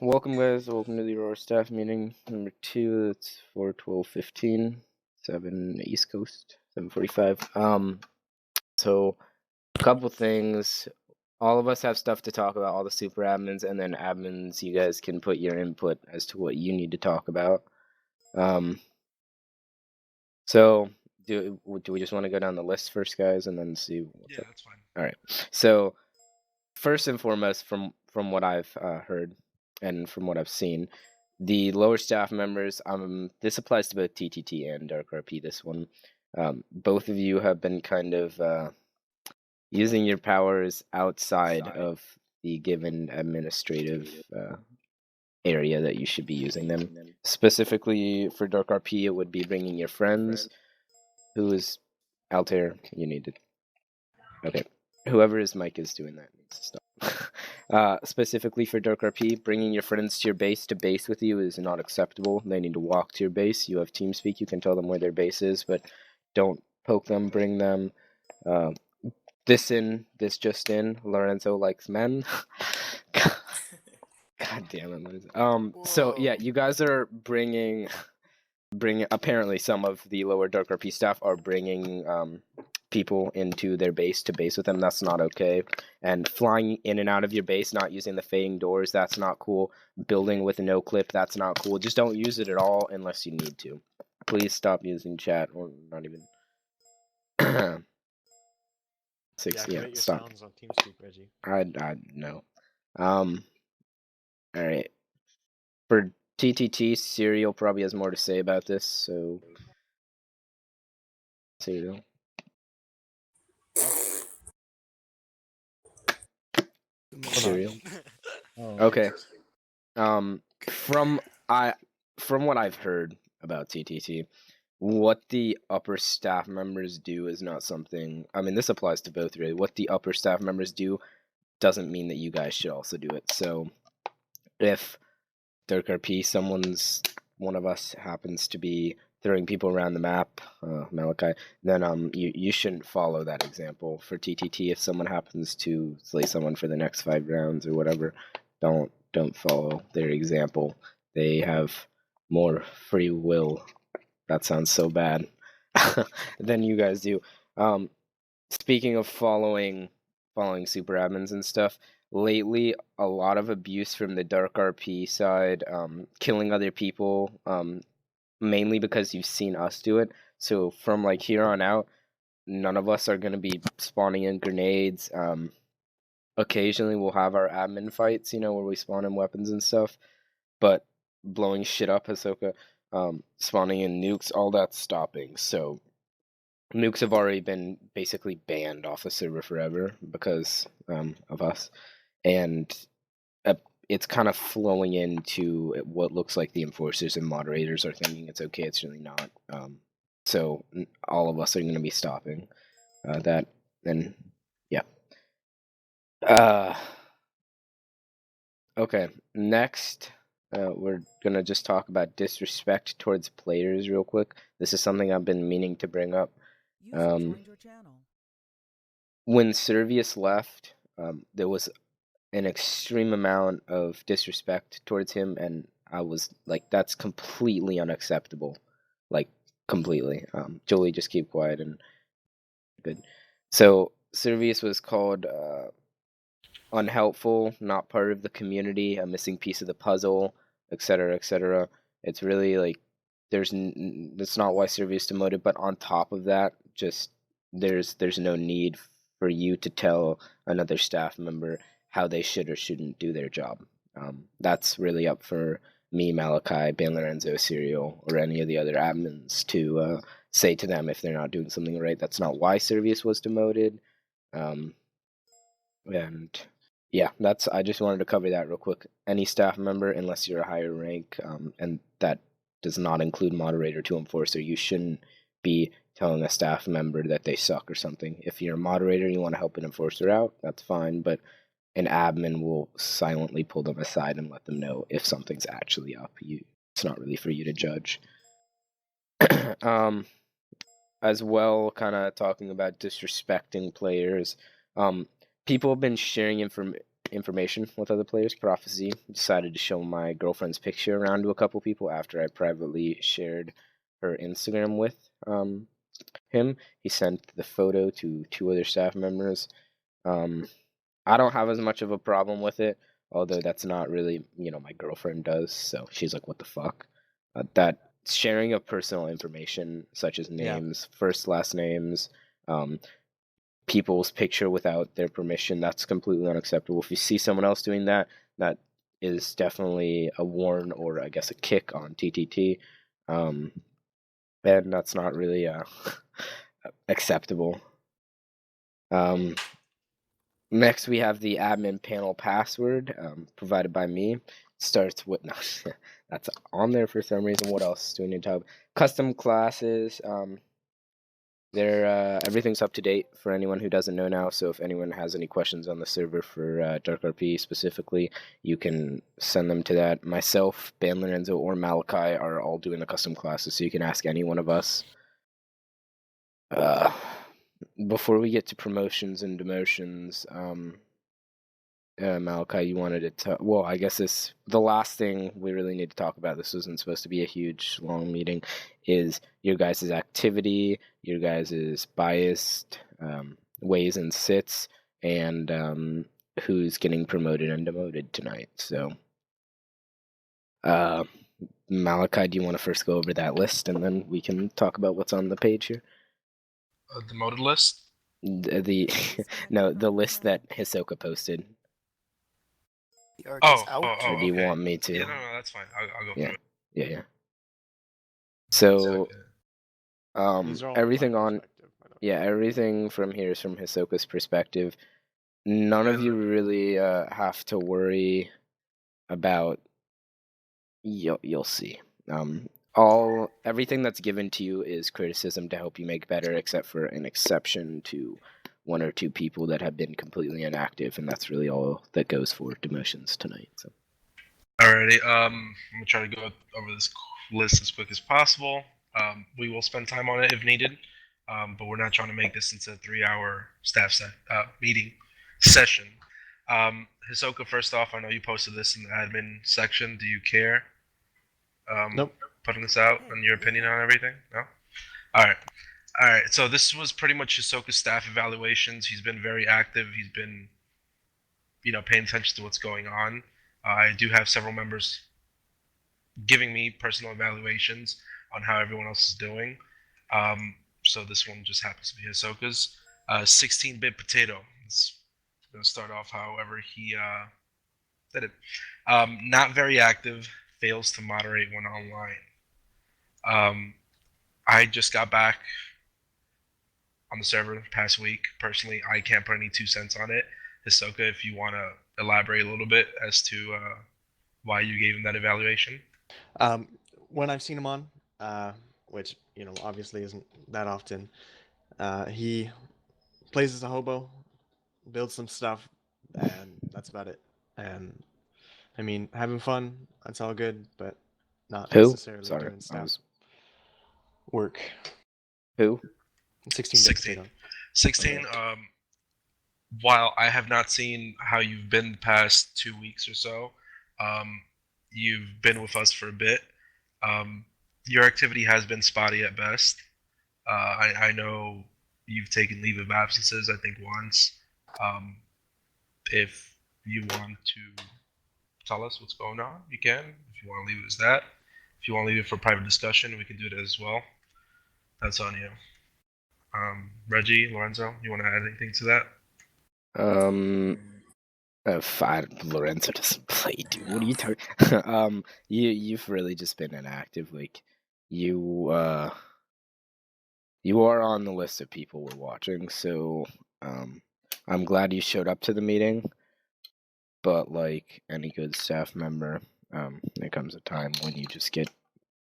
Welcome guys, welcome to the Aurora staff meeting number 2. It's 4/12/15, 7 East Coast, 7:45. So a couple things. All of us have stuff to talk about, all the super admins, and then admins, you guys can put your input as to what you need to talk about. So do we just want to go down the list first, guys, and then see what's up? That's fine. All right. So first and foremost, from what I've heard and from what I've seen, the lower staff members, this applies to both TTT and Dark RP, this one. Both of you have been kind of using your powers outside of the given administrative area that you should be using them. Specifically for Dark RP, it would be bringing your friends. Who is Altair? You need to... Okay. Whoever his mic is doing that needs to stop. Specifically for Dark RP, bringing your friends to your base to base with you is not acceptable. They need to walk to your base. You have TeamSpeak. You can tell them where their base is, but don't poke them, bring them. This just in. Lorenzo likes men. God damn it, Lorenzo. So yeah, you guys are bringing apparently some of the lower Dark RP staff are bringing people into their base to base with them. That's not okay. And flying in and out of your base, not using the fading doors, that's not cool. Building with a no clip, that's not cool. Just don't use it at all unless you need to. Please stop using chat, or not even. Stop. Sounds on TeamSpeak, Reggie. I know. All right. For TTT, Serial probably has more to say about this, so Serial. Serial. Okay. From what I've heard about TTT, what the upper staff members do is not something. I mean, this applies to both, really. What the upper staff members do doesn't mean that you guys should also do it. So, if Dark RP, one of us happens to be throwing people around the map, Malachi, then you shouldn't follow that example. For TTT, if someone happens to slay someone for the next 5 rounds or whatever, don't follow their example. They have more free will. That sounds so bad. Than you guys do. Speaking of following super admins and stuff, lately a lot of abuse from the Dark RP side, killing other people, mainly because you've seen us do it. So from like here on out, none of us are going to be spawning in grenades. Occasionally we'll have our admin fights, where we spawn in weapons and stuff, but blowing shit up, Ahsoka, spawning in nukes, all that's stopping. So nukes have already been basically banned off the server forever because of us, and it's kind of flowing into what looks like the enforcers and moderators are thinking it's okay. It's really not. So all of us are going to be stopping that. And yeah. Okay. Next, we're going to just talk about disrespect towards players real quick. This is something I've been meaning to bring up. When Servius left, there was an extreme amount of disrespect towards him, and I was like, that's completely unacceptable. Like, completely. Jolie, just keep quiet and good. So Servius was called unhelpful, not part of the community, a missing piece of the puzzle, etc., etc. It's really like that's not why Servius demoted, but on top of that, just there's no need for you to tell another staff member how they should or shouldn't do their job. That's really up for me, Malachi, Ben Lorenzo, Serial, or any of the other admins to say to them if they're not doing something right. That's not why Servius was demoted. And yeah, I just wanted to cover that real quick. Any staff member, unless you're a higher rank, and that does not include moderator to enforcer, you shouldn't be telling a staff member that they suck or something. If you're a moderator and you want to help an enforcer out, that's fine, but an admin will silently pull them aside and let them know if something's actually up. It's not really for you to judge. As well, kind of talking about disrespecting players. People have been sharing information with other players. Prophecy decided to show my girlfriend's picture around to a couple people after I privately shared her Instagram with him. He sent the photo to 2 other staff members. I don't have as much of a problem with it, although that's not really, my girlfriend does. So she's like, "What the fuck?" That sharing of personal information such as names, first, last names, um, people's picture without their permission, that's completely unacceptable. If you see someone else doing that, that is definitely a warn or I guess a kick on TTT. And that's not really acceptable. Next, we have the admin panel password provided by me. It starts with, no, that's on there for some reason. What else do we need to have? Custom classes. Everything's up to date for anyone who doesn't know now. So if anyone has any questions on the server for Dark RP specifically, you can send them to that. Myself, Ban Lorenzo, or Malachi are all doing the custom classes, so you can ask any one of us. Before we get to promotions and demotions, Malachi, you wanted to well, I guess the last thing we really need to talk about, this wasn't supposed to be a huge, long meeting, is your guys' activity, your guys' biased ways and sits, and who's getting promoted and demoted tonight. So, Malachi, do you want to first go over that list, and then we can talk about what's on the page here? The demoted list? The list that Hisoka posted. Or do you want me to? Yeah, no, that's fine. I'll go through it. Yeah. So, These are all everything from my perspective. everything from here is from Hisoka's perspective. None of you really have to worry about. You'll see. Everything that's given to you is criticism to help you make better, except for an exception to 1 or 2 people that have been completely inactive, and that's really all that goes for demotions tonight. So. Alrighty, I'm gonna try to go over this list as quick as possible. We will spend time on it if needed, but we're not trying to make this into a 3-hour staff meeting session. Hisoka, first off, I know you posted this in the admin section. Do you care? Nope. Putting this out and your opinion on everything? No? Alright, so this was pretty much Hisoka's staff evaluations. He's been very active. He's been, paying attention to what's going on. I do have several members giving me personal evaluations on how everyone else is doing. So this one just happens to be Hisoka's. 16-bit potato. It's going to start off however he did it. Not very active. Fails to moderate when online. I just got back on the server the past week. Personally, I can't put any 2 cents on it. Hisoka, if you want to elaborate a little bit as to why you gave him that evaluation. When I've seen him on, which obviously isn't that often, he plays as a hobo, builds some stuff, and that's about it. And I mean, having fun, that's all good, but not necessarily doing stuff. Work. Who? 16. 16. While I have not seen how you've been the past 2 weeks or so, you've been with us for a bit. Your activity has been spotty at best. I know you've taken leave of absences, I think once. If you want to tell us what's going on, you can. If you want to leave it as that. If you want to leave it for private discussion, we can do it as well. That's on you. Reggie, Lorenzo, you want to add anything to that? Lorenzo doesn't play, dude. What are you talking? You've really just been inactive. Like, you are on the list of people we're watching. So, I'm glad you showed up to the meeting. But like any good staff member, there comes a time when you just get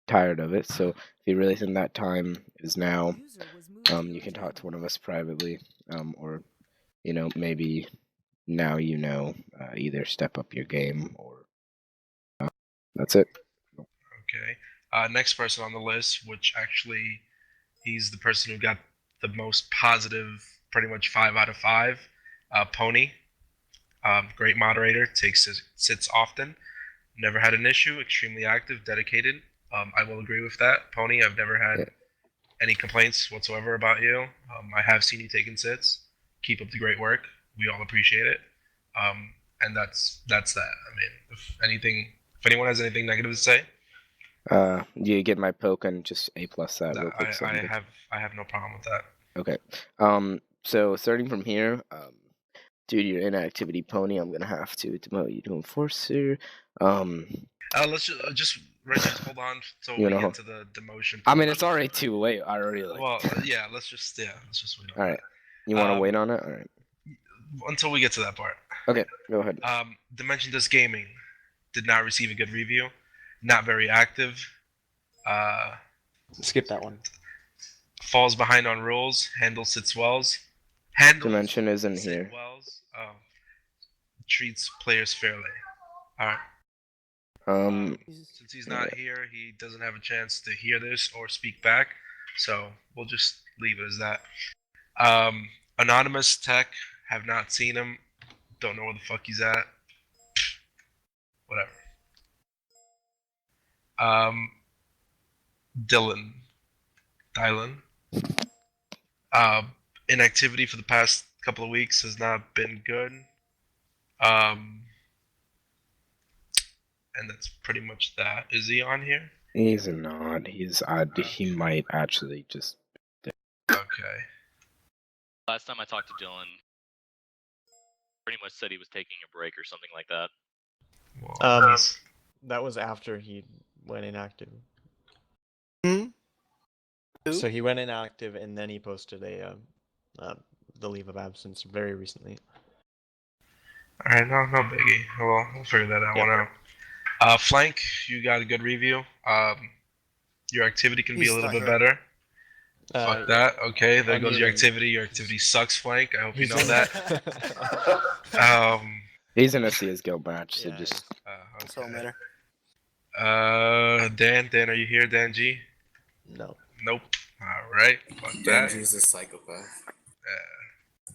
tired of it. So if you really think that time is now, you can talk to one of us privately, or maybe now either step up your game or that's it. Okay. Next person on the list, which actually he's the person who got the most positive, pretty much 5 out of 5. Pony. Great moderator, takes sits often. Never had an issue. Extremely active, dedicated. I will agree with that. Pony, I've never had any complaints whatsoever about you. I have seen you taking sits. Keep up the great work. We all appreciate it. And that's that. I mean, if anyone has anything negative to say, you get my poke and just A+ that real quick. I have no problem with that. Okay. So starting from here, due to your inactivity, Pony, I'm gonna have to demote you to Enforcer. Let's just Reggie, hold on till we get to the demotion. I mean, it's already too late. I already like. Well, yeah. Let's just wait on All right. that. You want to wait on it? All right. Until we get to that part. Okay, go ahead. Dimension Disc Gaming did not receive a good review. Not very active. Skip that one. Falls behind on rules. Handles sits wells. Dimension isn't here. Wells. Treats players fairly. All right. Since he's not here, he doesn't have a chance to hear this or speak back, so we'll just leave it as that. Anonymous Tech, have not seen him, don't know where the fuck he's at. Whatever. Dylan. Inactivity for the past couple of weeks has not been good. And that's pretty much that. Is he on here? He's not. He might actually just. Okay. Last time I talked to Dylan, pretty much said he was taking a break or something like that. Well, that was after he went inactive. Hmm? So he went inactive and then he posted the leave of absence very recently. Alright, no biggie. We'll figure that one out. Flank, you got a good review. Your activity can be a little bit better. Fuck that. Okay, there goes your activity. Your activity sucks, Flank. I hope you know that. He's in a CS Guild match, so just. That's all matter. Dan, are you here, Dan G? No. Nope. Alright, fuck Dan that. G's a psychopath.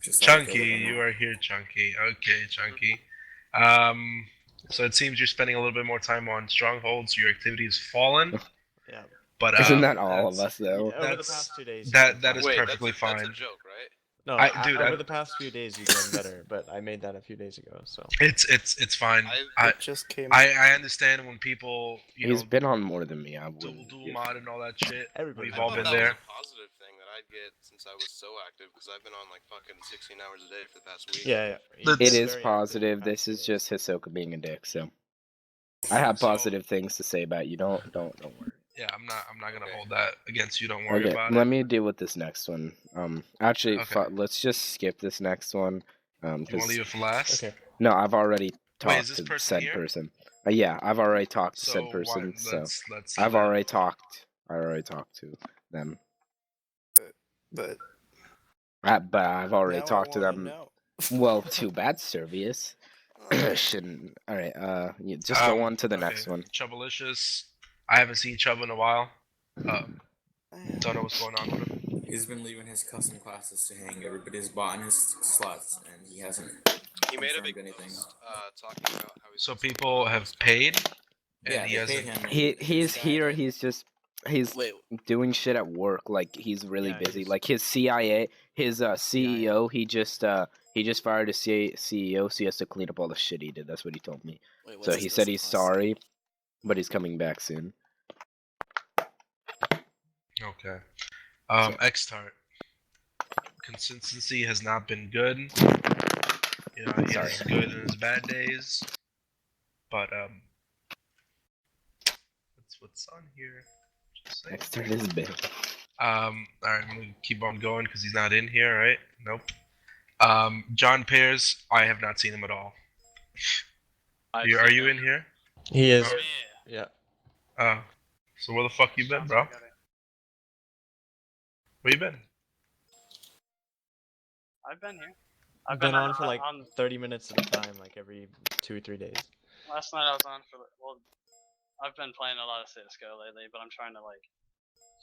Just Chunky, you are here, Chunky. Okay, Chunky. So it seems you're spending a little bit more time on strongholds. Your activity has fallen. Yeah. But isn't that all of us though? Over the past 2 days. That is Wait, perfectly fine. That's a joke, right? No, over the past few days you've done better, but I made that a few days ago, so. It's fine. I just came. I understand when people He's been on more than me. I dual wouldn't. mod and all that shit. Everybody's We've all been that there. was a positive thing that I'd get since I was so active because I've been on like fucking 16 hours a day for the past week. Yeah. It is positive. This is just Hisoka being a dick. So I have positive things to say about you. Don't worry. Yeah, I'm not gonna hold that against you. Don't worry Okay, about it. let me deal with this next one. Actually, Okay. let's just skip this next one. You want to leave it for last? Okay. No, I've already talked is this to person said here? person. Yeah, I've already talked to So said person. let's see I've that. already talked. I already talked to them. But But I've already now I talked to wanna them. know. Well, too bad, Servius. Shouldn't. All right. Just go on to the next one. Chubalicious. I haven't seen Chubb in a while. Don't know what's going on with him. He's been leaving his custom classes to hang. Everybody's bought in his slots, and he hasn't. He made a big confirmed anything. post talking about how he's. So people have paid. And Yeah, he they paid hasn't. him. He's here. He's Wait, doing shit at work. Like he's really Yeah, busy. he's- Like his CEO. He just fired his CEO, so he has to clean up all the shit he did. That's what he told me. wait, So what's he this said he's class? sorry, but he's coming back soon. Okay. So- X-Tart. Consistency has not been good. You know, he has good and his bad days. But what's on here? Just saying. Next turn is big. Alright, I'm gonna keep on going because he's not in here, right? Nope. John Pears, I have not seen him at all. Are you in here? He is. Oh. Yeah. So where the fuck you been, bro? Where you been? I've been here. I've been on for like 30 minutes at a time, like every 2 or 3 days. Last night I was on for I've been playing a lot of CS:GO lately, but I'm trying to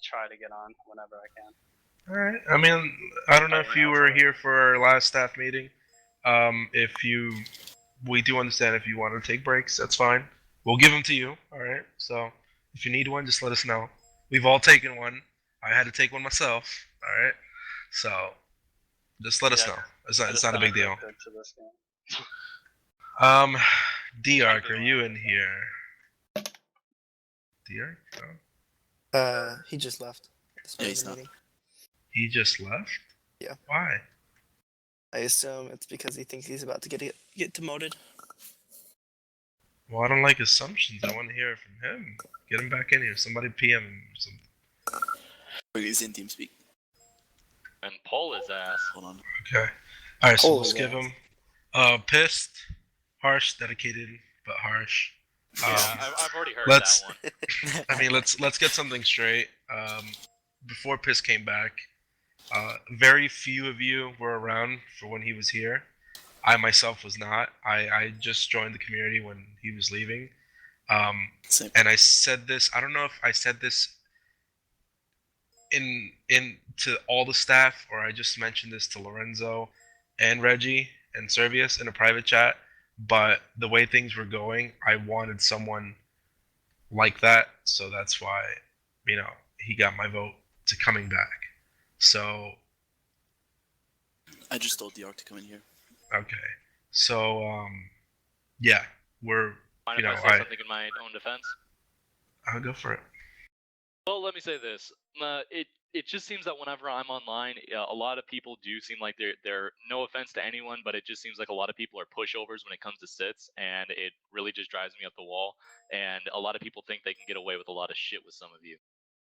try to get on whenever I can. Alright. I mean, I don't know if you were here for our last staff meeting. If you we do understand if you want to take breaks. That's fine. We'll give them to you. All right. So if you need one, just let us know. We've all taken one. I had to take one myself. All right. So just let us Yeah, know. I It's just not a got big deal. addicted to this game. D-Arc, are you in here? D-Arc? No. He just left. This Yeah, was he's the not. meeting. He just left? Yeah. Why? I assume it's because he thinks he's about to get demoted. Well, I don't like assumptions. I want to hear it from him. Get him back in here. Somebody PM him or something. Wait, he's in TeamSpeak. And pull his ass. Hold on. Okay. Alright, so Oh, we'll just give yeah. him pissed, harsh, dedicated, but harsh. Yeah, I've already heard let's- that one. I mean, let's get something straight. Before Piss came back, very few of you were around for when he was here. I myself was not. I just joined the community when he was leaving. Same. And I said this. I don't know if I said this in to all the staff, or I just mentioned this to Lorenzo and Reggie and Servius in a private chat. But the way things were going, I wanted someone like that, so that's why, he got my vote to coming back. So I just told D-Arc to come in here. okay, so yeah, we're Mind you if know I say something in my own defense? I'll go for it. Well, let me say this. It just seems that whenever I'm online, a lot of people do seem like they're no offense to anyone, but it just seems like a lot of people are pushovers when it comes to sits, and it really just drives me up the wall. And a lot of people think they can get away with a lot of shit with some of you.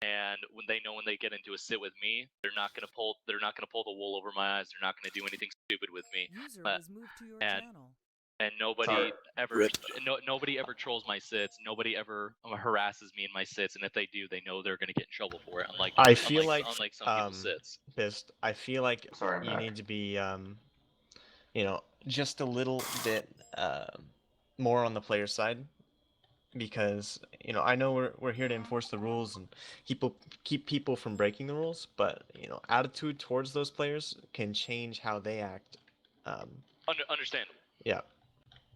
And when they get into a sit with me, they're not gonna pull the wool over my eyes. They're not gonna do anything stupid with me. User was moved to your and- channel. And nobody ever Rip. nobody ever trolls my sits. Nobody ever harasses me in my sits, and if they do, they know they're gonna get in trouble for it. Unlike I feel unlike some people's sits. Pissed. I feel like you need to be, just a little bit more on the player side, because I know we're here to enforce the rules and keep people from breaking the rules, but attitude towards those players can change how they act. Understandable. Yeah.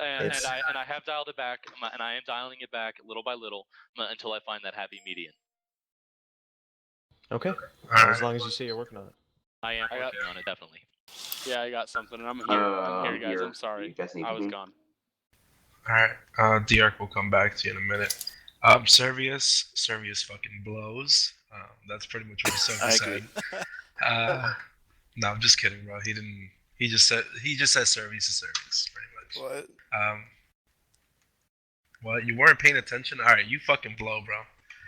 And I have dialed it back, and I am dialing it back little by little until I find that happy median. Okay. Alright. As long as you say you're working on it. I am working on it, definitely. Yeah, I got something, and I'm here. I'm here, guys. I'm sorry. I was gone. Alright, D-Arc will come back to you in a minute. Servius fucking blows. That's pretty much what I Ahsoka agree. said. No, I'm just kidding, bro. He just said Servius is Servius, pretty much. What? What? You weren't paying attention? Alright, you fucking blow, bro.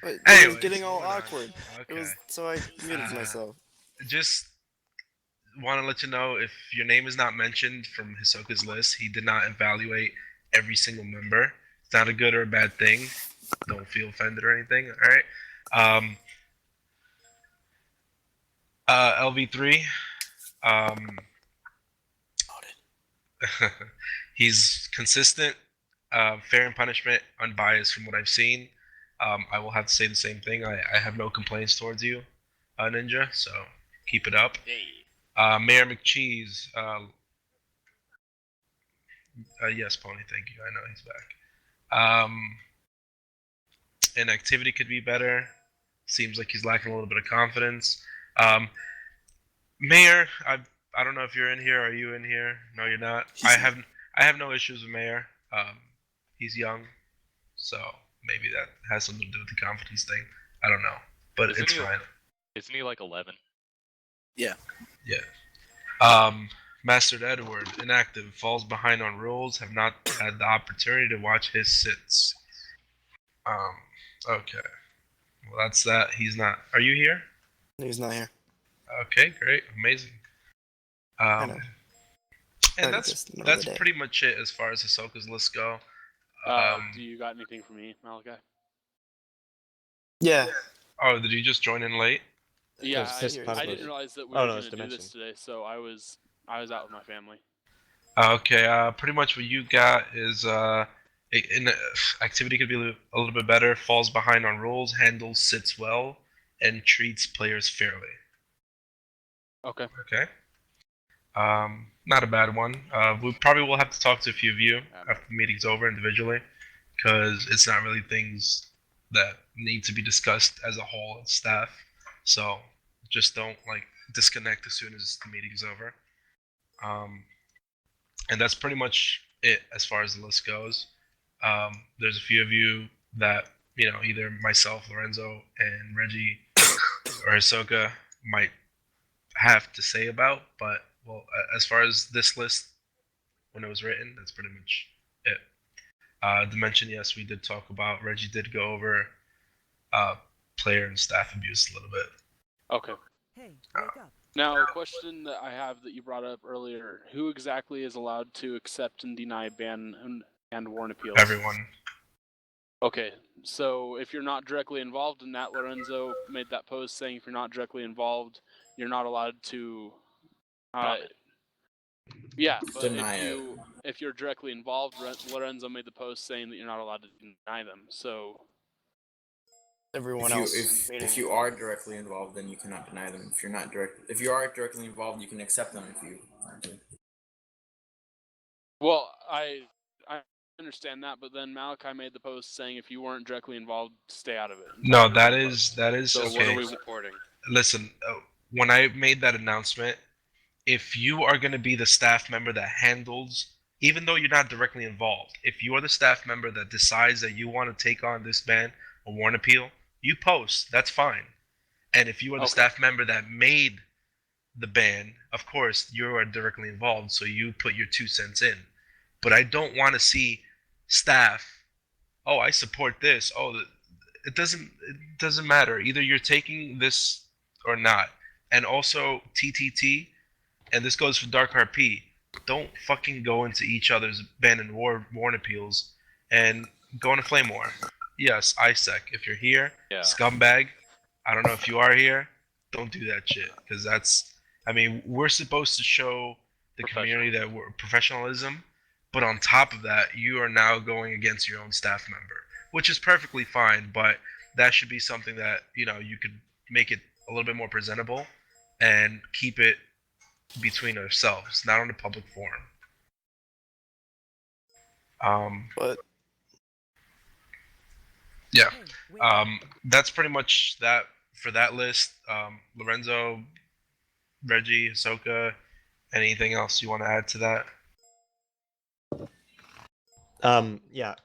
Wait, it Anyways, was getting all moving on. awkward. Okay. It was so I muted myself. Just want to let you know, if your name is not mentioned from Hisoka's list, he did not evaluate every single member. It's not a good or a bad thing. Don't feel offended or anything. All right. LV3. He's consistent, fair in punishment, unbiased from what I've seen. I will have to say the same thing. I have no complaints towards you, Ninja. So keep it up. Mayor McCheese. Yes, Pony. Thank you. I know he's back. And activity could be better. Seems like he's lacking a little bit of confidence. Mayor, I don't know if you're in here. Are you in here? No, you're not. I have no issues with Mayor. He's young, so maybe that has something to do with the confidence thing. I don't know, but it's fine. Isn't he like 11? Yeah. Master Edward, inactive, falls behind on rules, have not had the opportunity to watch his sits. Okay. Well, that's that. He's not. Are you here? He's not here. Okay, great, amazing. I know. And Like this another that's day. pretty much it as far as Hisoka's list go. Do you got anything for me, Malachi? Yeah. Oh, did you just join in late? Yeah, Yes, his I podcast. didn't realize that we Oh, were no, going it's to do this Dimension. today, so I was out with my family. Okay, pretty much what you got is activity could be a little bit better, falls behind on rules, handles, sits well, and treats players fairly. Okay. Okay. Not a bad one. We probably will have to talk to a few of you after the meeting's over individually, because it's not really things that need to be discussed as a whole as staff. So just don't like disconnect as soon as the meeting's over. And that's pretty much it as far as the list goes. There's a few of you that either myself, Lorenzo, and Reggie or Ahsoka might have to say about, but well, as far as this list when it was written, that's pretty much it. Dimension, yes, we did talk about. Reggie did go over player and staff abuse a little bit. Okay. Hey, wake up. Now, a question that I have that you brought up earlier: who exactly is allowed to accept and deny ban and warrant appeals? Everyone. Okay, so if you're not directly involved in that, Lorenzo made that post saying if you're not directly involved, you're not allowed to. Yeah, but Deny if you're directly involved, Lorenzo made the post saying that you're not allowed to deny them. So Everyone If you else. if you are directly involved, then you cannot deny them. If you are directly involved, you can accept them if you want to. well, I understand that, but then Malachi made the post saying if you weren't directly involved, stay out of it. No, that is So okay. what are we supporting? Listen, when I made that announcement, if you are going to be the staff member that handles, even though you're not directly involved, if you are the staff member that decides that you want to take on this ban or warrant appeal, you post. That's fine. And if you are the staff member that made the ban, of course, you are directly involved, so you put your 2 cents in. But I don't want to see staff, oh, I support this. Oh, it doesn't matter. Either you're taking this or not. And also TTT, and this goes for Dark RP, don't fucking go into each other's ban and warrant appeals and go into Flame War. Yes, ISEC, if you're here, scumbag, I don't know if you are here, don't do that shit. Because we're supposed to show the community that we're professionalism, but on top of that, you are now going against your own staff member, which is perfectly fine, but that should be something that, you could make it a little bit more presentable and keep it between ourselves, not on a public forum. But yeah, that's pretty much that for that list. Lorenzo, Reggie, Ahsoka, anything else you want to add to that? Yeah.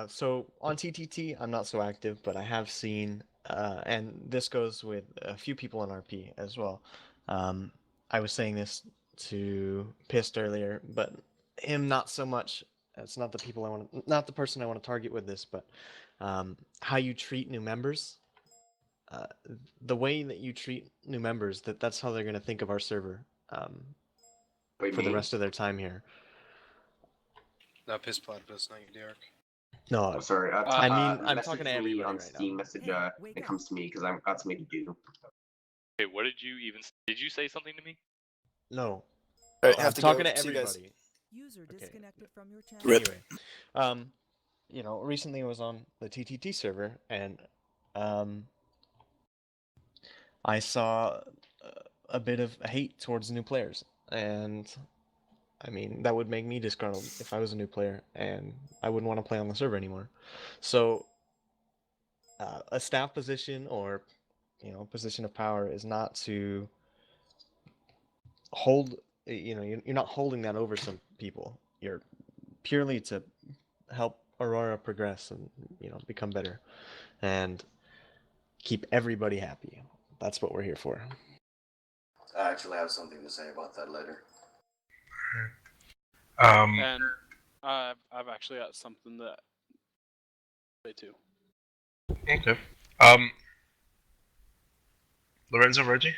So on TTT, I'm not so active, but I have seen, and this goes with a few people on RP as well. I was saying this to Pissed earlier, but him not so much. It's not the people I want, not the person I want to target with this, but how you treat new members. The way that you treat new members, that's how they're going to think of our server for the rest of their time here. Not Piss Platypus, not you, Derek. No, sorry. I mean, I'm talking to everybody on right Steam now. message. It comes to me because I've got something to do. Okay, what did you say something to me? No. Alright, I'm have to talking go. to See you guys. everybody. User disconnected from your channel. Rip. Anyway, recently I was on the TTT server and I saw a bit of hate towards new players, and I mean that would make me disgruntled if I was a new player and I wouldn't want to play on the server anymore. So a staff position or position of power is not to hold, you're not holding that over some people. You're purely to help Aurora progress and become better and keep everybody happy. That's what we're here for. I actually have something to say about that later. and I've actually got something that say too. Okay. Lorenzo, Reggie?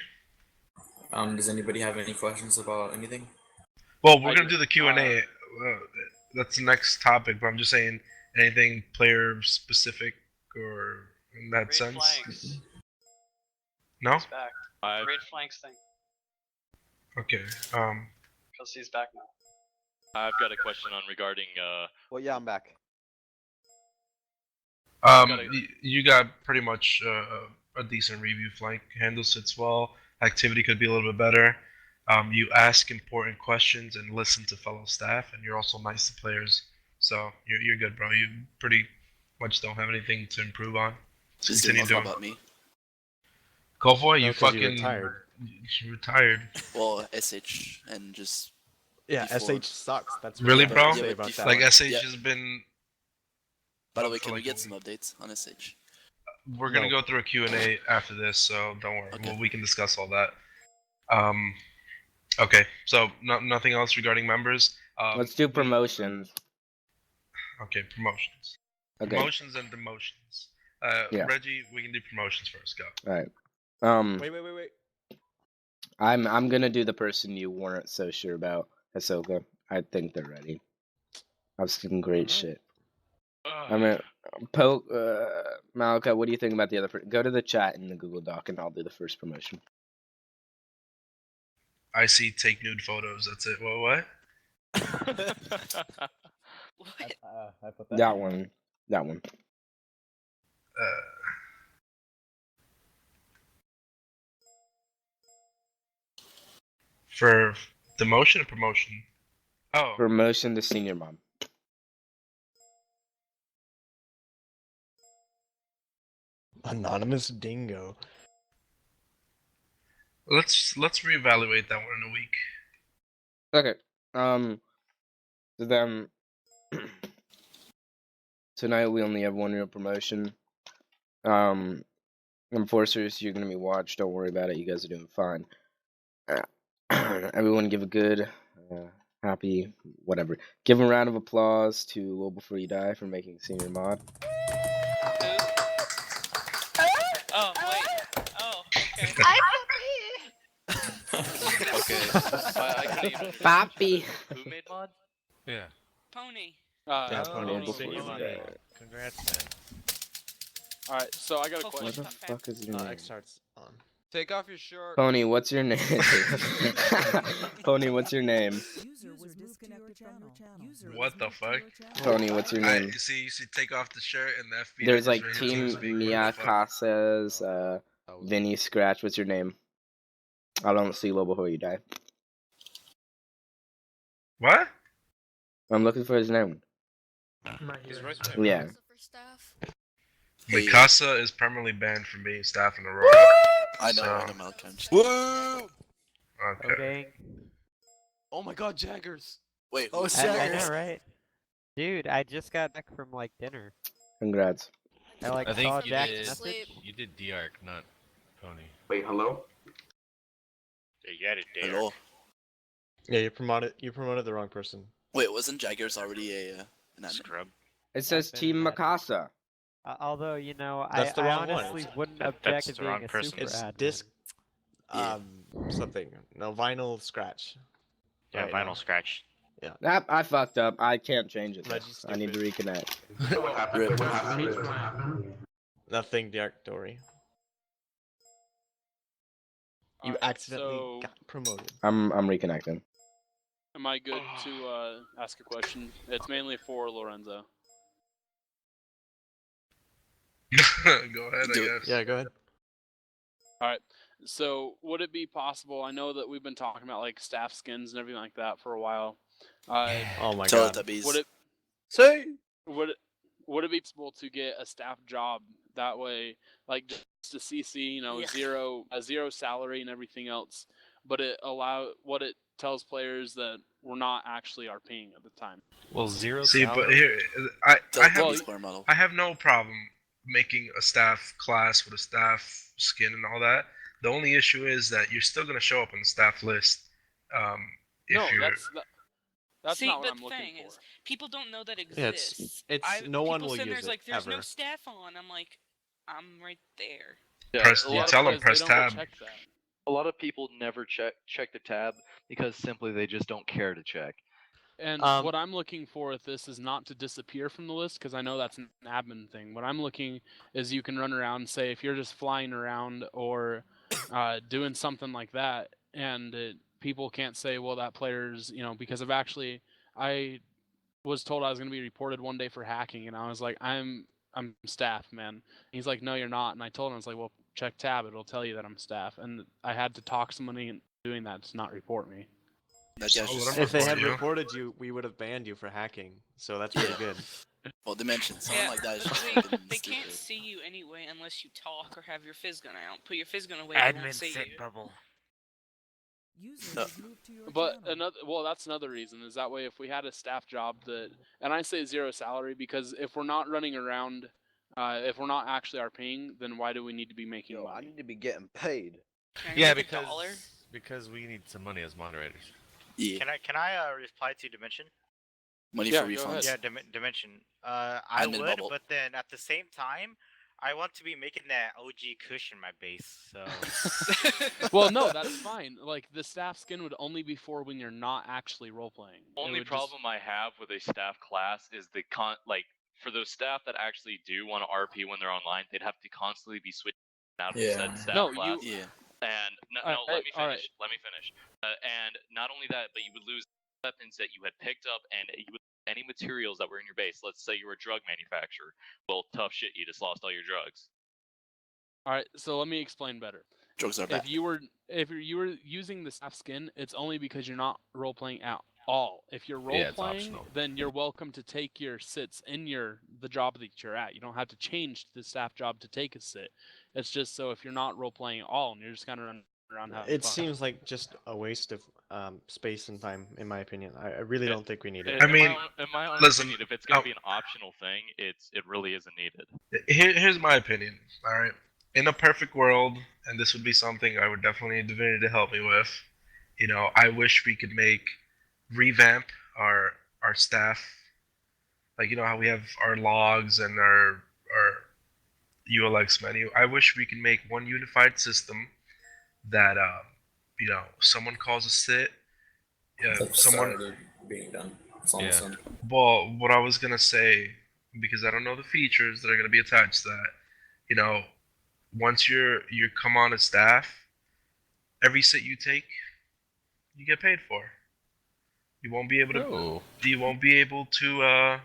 Does anybody have any questions about anything? Well, we're going to do the Q&A. That's the next topic, but I'm just saying anything player specific or in that Raid sense? flanks. No? He's back. Raid flanks thing. Okay. Because he's back now. I've got a question on regarding Well, yeah, I'm back. You got pretty much a decent review flank. Handle sits well. Activity could be a little bit better. You ask important questions and listen to fellow staff, and you're also nice to players. So you're good, bro. You pretty much don't have anything to improve on. This Continue didn't doing. about me. Kovoy, No, you 'cause you fucking retired. You retired. Well, SH and just Yeah, before. SH sucks. That's what Really, I have bro? to say about that. Like one. SH Yeah. has been. By the up way, for can we like get a some updates on SH? We're gonna No. go through a Q&A after this, so don't worry. Okay. We can discuss all that. Okay. So nothing else regarding members. Let's do promotions. Okay, promotions. Okay. Promotions and demotions. Yeah. Reggie, we can do promotions first. Go. All right. Wait. I'm gonna do the person you weren't so sure about, Ahsoka. I think they're ready. I've seen great shit. I mean, Malika, what do you think about the other? Go to the chat in the Google Doc, and I'll do the first promotion. I see take nude photos. That's it. What? What? I put that. That one. That one. For demotion or promotion? Oh. Promotion to senior mom. Anonymous dingo. Let's reevaluate that one in a week. Okay. So then tonight we only have one real promotion. Enforcers, you're gonna be watched. Don't worry about it. You guys are doing fine. Everyone, give a good, happy, whatever. Give a round of applause to Low Before You Die for making senior mod. Oh, wait. Oh, okay. Okay. I can even. Papi. Who made mod? Yeah. Pony. Yeah, Pony. Low Before You Die. Congrats, man. Alright, so I got a What question. the fuck is your name? X starts on. Take off your shirt. Pony, what's your name? Pony, what's your name? User was disconnected from your channel. User What the fuck? Pony, what's your name? You see, take off the shirt and the FBI. There's just like right here Team TeamSpeak. Mia What the fuck? Casas, Vinny Scratch. What's your name? I don't see Low Before You Die. What? I'm looking for his name. He's right there. Yeah. Mikasa is permanently banned from being staff in Aurora. I know, So- Malcolm. Woo! Okay. Oh my God, Jaggers! Wait, Oh, who's shit. I know, right? Dude, I just got back from like dinner. Congrats. I like I think saw you Jack's did. message. You did D-Arc, not Pony. Wait, hello? You got it, there. Hello. Yeah, you promoted the wrong person. Wait, wasn't Jaggers already a an admin? Scrub. It says been Team mad. Mikasa. Although, you know, That's I the wrong one. honestly wouldn't That's object the as being wrong a person. super It's admin. disc. Yeah. Something. No, vinyl scratch. Yeah, Right vinyl now. scratch. I fucked up. I can't change it. though. Reggie's I need to reconnect. What happened? Rip. What happened? Nothing, Derek Dory. You Alright, accidentally so got promoted. I'm reconnecting. am I good to ask a question? It's mainly for Lorenzo. Go ahead, I guess. Yeah, go ahead. Alright, so would it be possible? I know that we've been talking about like staff skins and everything like that for a while. Oh my God. Teletubbies. Would it Say. would it be possible to get a staff job that way, like just a CC, you know, Yeah. zero salary and everything else, but it tells players that we're not actually RPing at the time. Well, zero See, salary. but here, I Teletubbies have player model. I have no problem making a staff class with a staff skin and all that. The only issue is that you're still gonna show up on the staff list. If No, you're that's See, not what but I'm the looking thing for. is, people don't know that Yeah, exists. no one people will sitting use there's it, like, there's no ever. staff on. I'm like, I'm right there. Yeah, Press- a you lot of tell 'em players, press they don't tab. check that. A lot of people never check the tab because simply they just don't care to check. And what I'm looking for with this is not to disappear from the list, because I know that's an admin thing. What I'm looking is you can run around and say, if you're just flying around or doing something like that, and people can't say, well, that player's, you know, because I was told I was going to be reported one day for hacking, and I was like, I'm staff, man. And he's like, no, you're not. And I told him, I was like, well, check tab, it'll tell you that I'm staff. And I had to talk somebody doing that to not report me. That guy's just If they had you. reported you, we would have banned you for hacking. So that's pretty good. Well, Dimension, someone like that is just They, fucking they stupid. can't see you anyway unless you talk or have your fizz gun out. Put your fizz gun away, they won't see you. Bubble. User No. has moved to your But channel. that's another reason is that way if we had a staff job that, and I say 0 salary because if we're not running around, if we're not actually RPing, then why do we need to be making money? I need to be getting paid. Can I Yeah, make $1? because we need some money as moderators. Yeah. Can I reply to Dimension? Money Yeah, for go refunds. ahead. Yeah, Dimension. I Admin would, bubble. but then at the same time, I want to be making that OG cushion my base. So. Well, no, that's fine. Like the staff skin would only be for when you're not actually role playing. Only It would problem I have with a staff class is the for those staff that actually do want to RP when they're online, they'd have to constantly be switching out of said staff No, class. Yeah. And let me finish. Let me finish. And not only that, but you would lose weapons that you had picked up, and you would any materials that were in your base. Let's say you were a drug manufacturer. Well, tough shit. You just lost all your drugs. All right, so let me explain better. Drugs are bad. If you were using the staff skin, it's only because you're not role playing at all. If you're role it's playing, optional. then you're welcome to take your sits in the job that you're at. You don't have to change the staff job to take a sit. It's just so if you're not role playing at all and you're just kind of running around having It fun. seems like just a waste of space and time, in my opinion. I really don't think we need it. I mean, in my own listen, opinion, if it's going to be an optional thing, it really isn't needed. Here's my opinion. All right, in a perfect world, and this would be something I would definitely need Divinity to help me with. You know, I wish we could revamp our staff. Like, you know how we have our logs and our ULX menu. I wish we could make one unified system that you know, someone calls a sit. Someone already being done. It's almost done. Well, what I was gonna say, because I don't know the features that are gonna be attached to that, you know, once you come on as staff, every sit you take, you get paid for. You won't be able to. You won't be able to.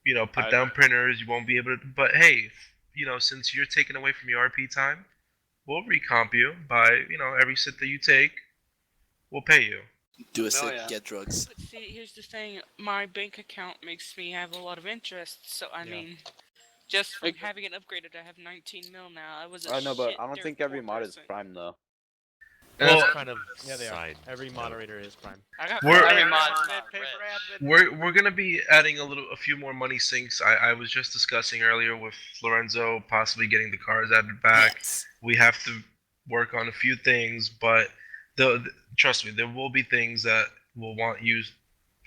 You know, put down printers. You won't be able to. But hey, you know, since you're taken away from your RP time, we'll recomp you by, you know, every sit that you take, we'll pay you. Do a sit, get drugs. But see, here's the thing. My bank account makes me have a lot of interest, so I mean, just from having it upgraded, I have 19 mil now. I was a I know, but shit I don't dirt think every poor mod is person. prime though. Well, that's kind of Yeah, they are. side. Every moderator is prime. I got We're- We're We're gonna be adding a few more money sinks. I was just discussing earlier with Lorenzo possibly getting the cars added back. Yes. We have to work on a few things, but trust me, there will be things that will want you.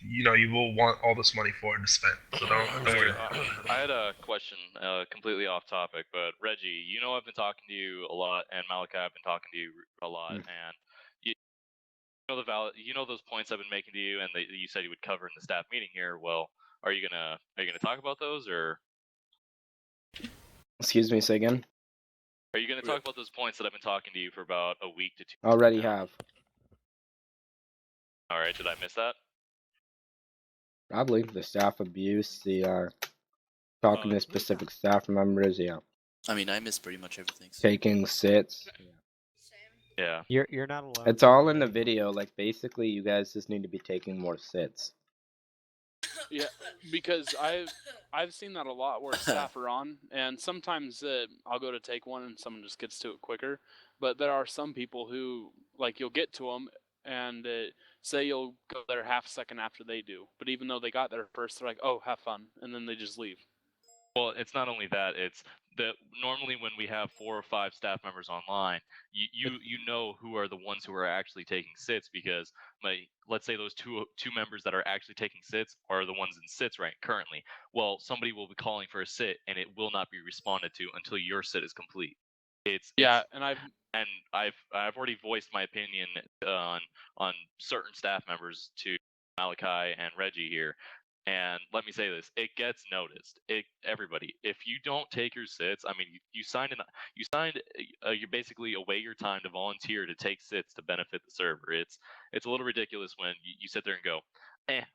You know, you will want all this money for it to spend. So don't worry. I had a question, completely off topic, but Reggie, you know I've been talking to you a lot, and Malachi, I've been talking to you a lot, and you know those points I've been making to you, and that you said you would cover in the staff meeting here. Well, are you gonna talk about those, or Excuse me, say again. are you gonna talk about those points that I've been talking to you for about a week to 2? Already have. All right, did I miss that? Probably the staff abuse, the talking to specific staff members, yeah. I mean, I missed pretty much everything. So. Taking sits. Yeah. You're not alone. It's all in the video. Like basically, you guys just need to be taking more sits. Yeah, because I've seen that a lot where staff are on, and sometimes I'll go to take one and someone just gets to it quicker. But there are some people who, like, you'll get to them and say you'll go there half a second after they do. But even though they got there first, they're like, oh, have fun, and then they just leave. Well, it's not only that, it's that normally when we have 4 or 5 staff members online, you know who are the ones who are actually taking sits, because let's say those two members that are actually taking sits are the ones in sits right currently. Well, somebody will be calling for a sit and it will not be responded to until your sit is complete. And I've already voiced my opinion on certain staff members to Malachi and Reggie here. And let me say this: it gets noticed. Everybody, if you don't take your sits, I mean, you basically away your time to volunteer to take sits to benefit the server. It's a little ridiculous when you sit there and go,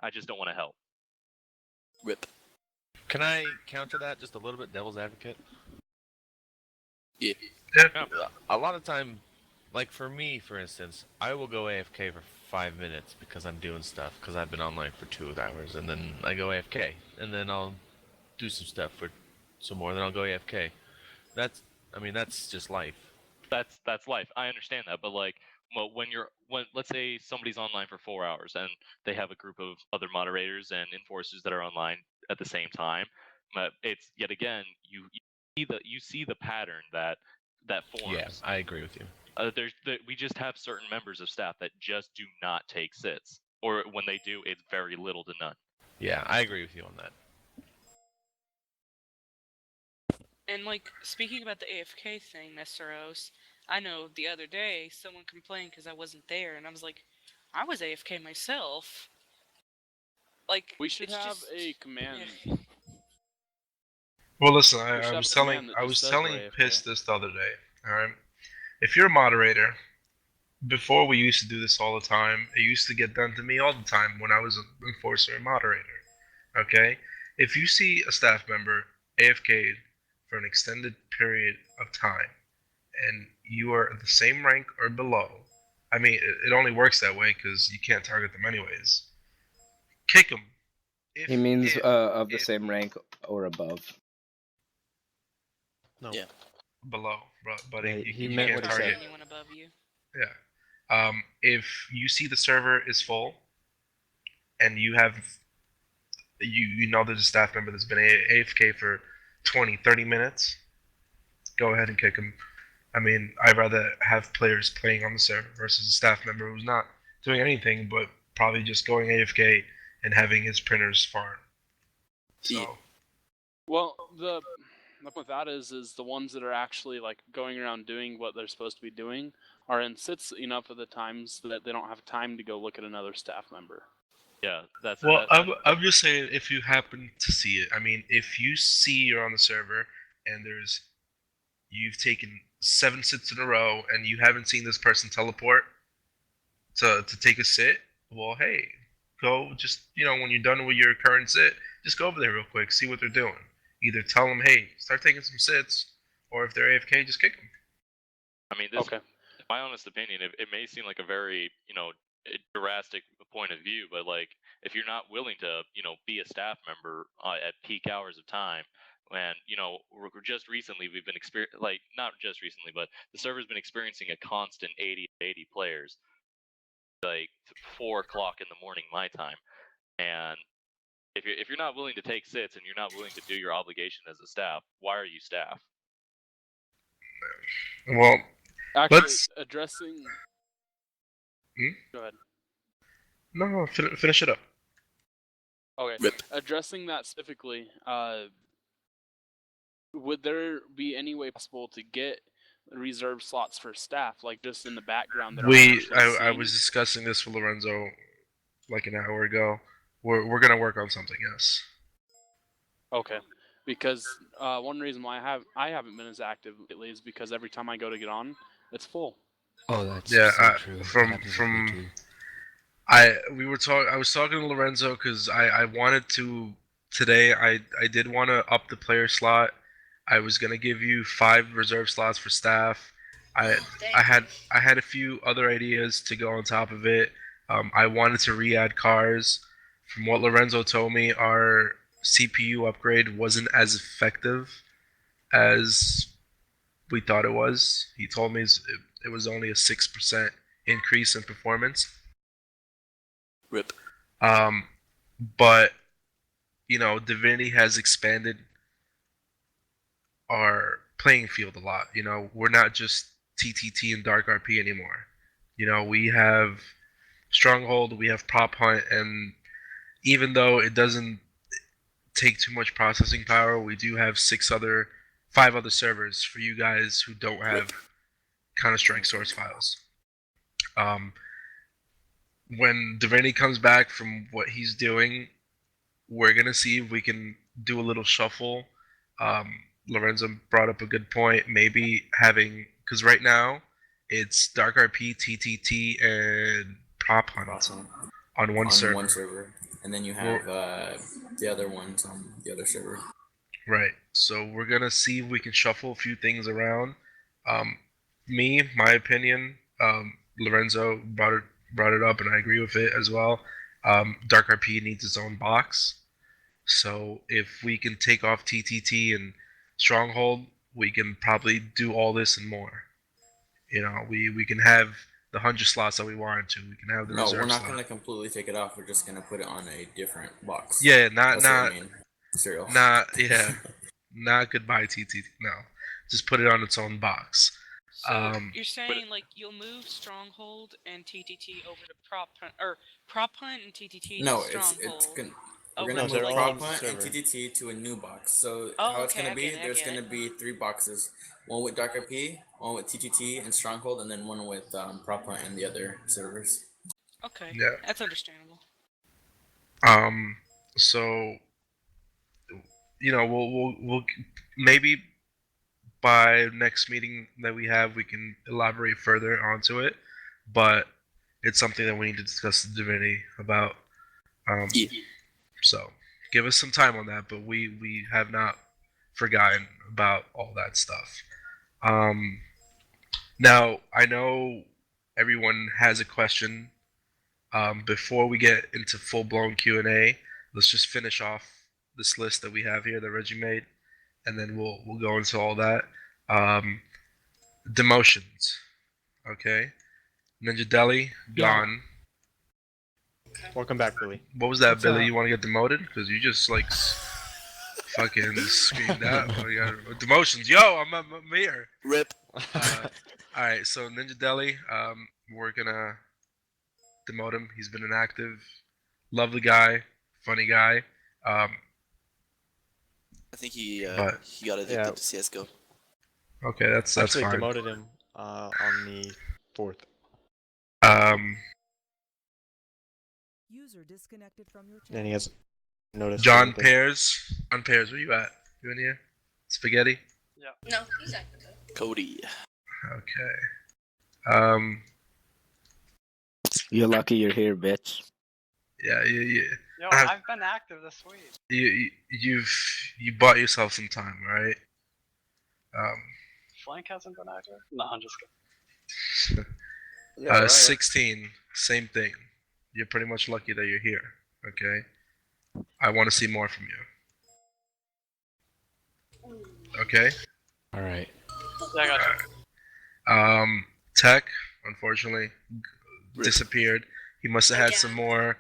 I just don't want to help. Rip. Can I counter that just a little bit, devil's advocate? Yeah. A lot of time, like for me, for instance, I will go AFK for 5 minutes because I'm doing stuff because I've been online for 2 hours, and then I go AFK, and then I'll do some stuff for some more, then I'll go AFK. I mean, that's just life. That's life. I understand that, but like, well, when let's say somebody's online for 4 hours and they have a group of other moderators and enforcers that are online at the same time, but it's yet again you see the pattern that forms. Yeah, I agree with you. We just have certain members of staff that just do not take sits, or when they do, it's very little to none. Yeah, I agree with you on that. And like speaking about the AFK thing, Mr. Rose, I know the other day someone complained because I wasn't there, and I was like, I was AFK myself. Like We should have just, a command. Yeah. Well, listen, We I should have was a telling command that just says we're AFK. Piss this the other day. All right, if you're a moderator, before we used to do this all the time, it used to get done to me all the time when I was an enforcer and moderator. Okay, if you see a staff member AFK'd for an extended period of time, and you are the same rank or below, I mean, it only works that way because you can't target them anyways. Kick them. He means of the same rank or above. No. Yeah. Below, but Yeah, you meant can't what he target said. Anyone above you. Yeah. If you see the server is full, and you know there's a staff member that's been AFK for 20, 30 minutes, go ahead and kick him. I mean, I'd rather have players playing on the server versus a staff member who's not doing anything but probably just going AFK and having his printers farm. So. Yeah. Well, the point with that is the ones that are actually like going around doing what they're supposed to be doing are in sits enough of the times that they don't have time to go look at another staff member. Yeah, that's Well, I'm just saying if you happen to see it. I mean, if you see you're on the server and you've taken 7 sits in a row and you haven't seen this person teleport to take a sit, well, hey, go just, when you're done with your current sit, just go over there real quick, see what they're doing. Either tell them, hey, start taking some sits, or if they're AFK, just kick them. I mean, in my honest opinion, it may seem like a very, drastic point of view, but like, if you're not willing to, be a staff member at peak hours of time, and we're just recently we've been not just recently, but the server's been experiencing a constant 80 players, like 4 o'clock in the morning my time, and if you're not willing to take sits and you're not willing to do your obligation as a staff, why are you staff? Well, actually, addressing. Go ahead. No, finish it up. Okay. Addressing that specifically, would there be any way possible to get reserve slots for staff, like just in the background? That I was discussing this with Lorenzo like an hour ago. We're gonna work on something, yes. Okay. Because one reason why I haven't been as active lately is because every time I go to get on, it's full. Oh, that's yeah. so true. I was talking to Lorenzo because I wanted to today. I did want to up the player slot. I was gonna give you 5 reserve slots for staff. I had a few other ideas to go on top of it. I wanted to re-add cars. From what Lorenzo told me, our CPU upgrade wasn't as effective as we thought it was. He told me it was only a 6% increase in performance. RIP. But Divinity has expanded our playing field a lot. We're not just TTT and Dark RP anymore. We have Stronghold, we have Prop Hunt, and even though it doesn't take too much processing power, we do have 5 other servers for you guys who don't have Counter-Strike source files. When Divinity comes back from what he's doing, we're gonna see if we can do a little shuffle. Lorenzo brought up a good point. Maybe because right now it's Dark RP, TTT, and Prop Hunt on one server. And then you have the other ones on the other server. Right. So we're gonna see if we can shuffle a few things around. My opinion, Lorenzo brought it up, and I agree with it as well. Dark RP needs its own box. So if we can take off TTT and Stronghold, we can probably do all this and more. We can have the 100 slots that we wanted to. We can have the No, reserve we're not slot. gonna completely take it off. We're just gonna put it on a different box. Yeah, That's what I mean. Serial. Not goodbye TTT. No, just put it on its own box. So you're saying like you'll move Stronghold and TTT over to Prop Hunt, or Prop Hunt and TTT No, to Stronghold. we're gonna move Prop Hunt and TTT to a new box. So how it's gonna be? There's gonna be 3 boxes: one with Dark RP, one with TTT and Stronghold, and then one with Prop Hunt and the other servers. Okay. Yeah. That's understandable. So we'll maybe by next meeting that we have, we can elaborate further onto it, but it's something that we need to discuss the divinity about. So give us some time on that, but we have not forgotten about all that stuff. Now I know everyone has a question. Before we get into full-blown Q&A, let's just finish off this list that we have here that Reggie made, and then we'll go into all that. Demotions. Okay. Ninja Deli, gone. Welcome back, Billy. What was that, What's Billy? up? You want to get demoted? Because you just like fucking screamed out. Demotions. Yo, I'm here. Rip. Alright, so Ninja Deli, we're gonna demote him. He's been inactive. Lovely guy. Funny guy. I think he got addicted to CSGO. Okay, that's Actually fine. demoted him on the 4th. User disconnected from your And he has noticed. John anything. Pears. John Pears, where you at? You in here? Spaghetti? Yeah. No, he's active. Cody. Okay. You're lucky you're here, bitch. Yeah. Yo, I've been active this week. You bought yourself some time, right? Flank hasn't been active? No, I'm just kidding. 16, same thing. You're pretty much lucky that you're here. Okay. I want to see more from you. Okay. All right. Yeah, I got you. Tech, unfortunately, disappeared. He must have had some more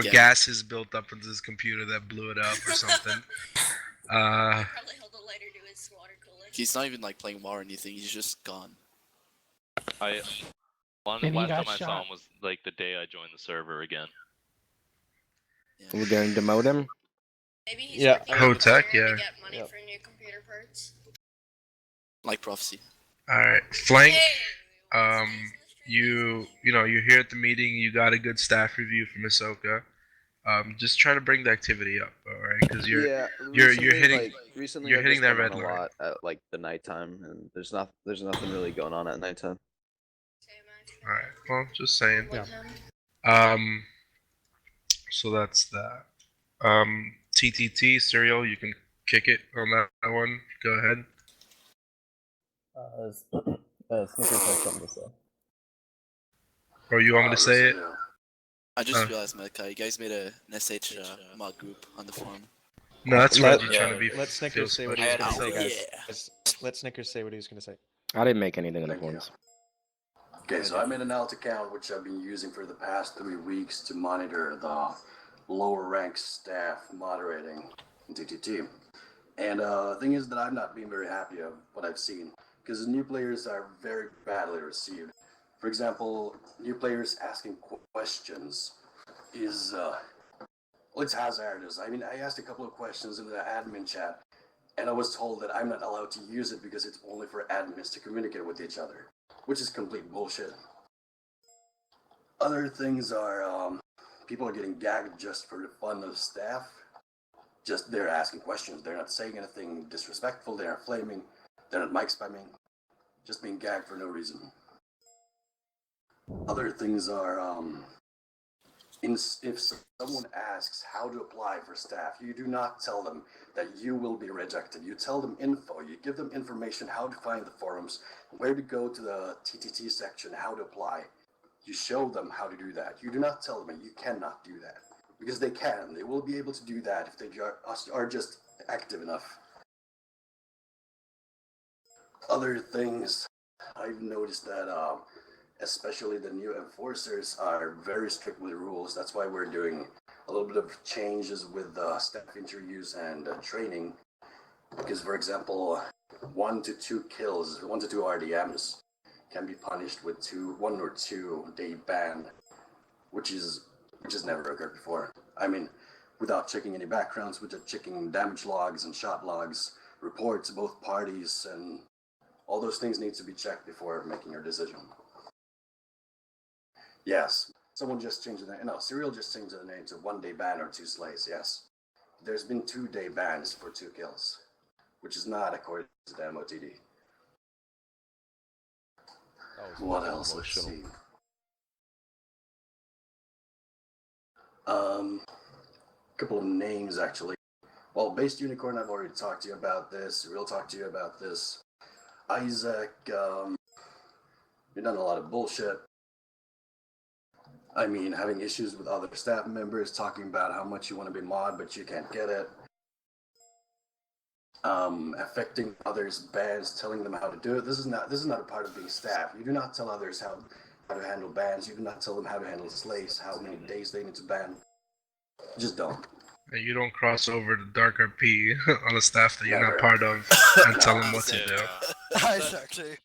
gases built up into his computer that blew it up or something. Probably held a lighter to his water cooler. He's not even like playing WoW or anything. He's just gone. Last time I saw him was like the day I joined the server again. We're going to demote him? Maybe he's working Oh, on Tech, to yeah. get money for new computer parts. Like Prophecy. Alright, Flank. You're here at the meeting. You got a good staff review from Ahsoka. Just try to bring the activity up, all right? Because you're hitting recently you're I've hitting just that been red on a line. lot at like the nighttime, and there's nothing really going on at nighttime. All right. Well, just saying. So that's that. TTT Serial, you can kick it on that one. Go ahead. Snickers has something to say. Or you want me to say it? I just realized, Malachi, you guys made an SH mod group on the forum. No, that's Reggie trying to be. Let Snickers say what he was going to say, guys. Let Snickers say what he was going to say. I didn't make anything in the forums. Okay, so I made an alt account which I've been using for the past 3 weeks to monitor the lower rank staff moderating in TTT. And the thing is that I've not been very happy of what I've seen, because new players are very badly received. For example, new players asking questions is, well, it's hazardous. I mean, I asked a couple of questions in the admin chat, and I was told that I'm not allowed to use it because it's only for admins to communicate with each other, which is complete bullshit. Other things are, people are getting gagged just for the fun of staff. Just they're asking questions. They're not saying anything disrespectful. They're not flaming. They're not mic spamming. Just being gagged for no reason. Other things are, if someone asks how to apply for staff, you do not tell them that you will be rejected. You tell them info. You give them information, how to find the forums, where to go to the TTT section, how to apply. You show them how to do that. You do not tell them you cannot do that. Because they can. They will be able to do that if they are just active enough. Other things, I've noticed that especially the new enforcers are very strict with the rules. That's why we're doing a little bit of changes with staff interviews and training. Because, for example, 1 to 2 kills, 1 to 2 RDMs can be punished with 1 or 2 day ban, which has never occurred before. I mean, without checking any backgrounds, without checking damage logs and shot logs, reports both parties, and all those things need to be checked before making your decision. Yes, someone just changed the name. No, Serial just changed the name to 1 day ban or 2 slays, yes. There's been 2 day bans for 2 kills, which is not according to the MOTD. What else? Let's see. Couple of names actually. Well, Based Unicorn, I've already talked to you about this. We'll talk to you about this. Isaac, you've done a lot of bullshit. I mean, having issues with other staff members, talking about how much you want to be mod, but you can't get it. Affecting others' bans, telling them how to do it. This is not a part of being staff. You do not tell others how to handle bans. You do not tell them how to handle slays, how many days they need to ban. Just don't. And you don't cross over to Dark RP on a staff that you're not part of and tell them what to do. Exactly.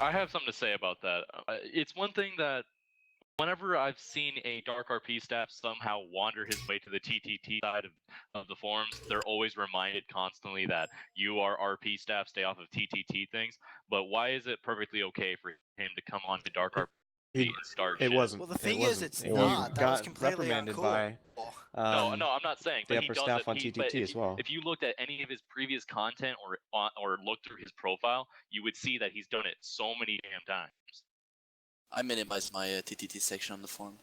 I have something to say about that. It's one thing that whenever I've seen a Dark RP staff somehow wander his way to the TTT side of the forums, they're always reminded constantly that you are RP staff, stay off of TTT things. But why is it perfectly okay for him to come on to Dark RP and start shit? It wasn't. Well, the thing it is, wasn't. it's He not. That was got completely reprimanded uncool. by No, I'm not saying. the But he upper does staff it. on But TTT as well. If you looked at any of his previous content or looked through his profile, you would see that he's done it so many damn times. I minimized my TTT section on the forum.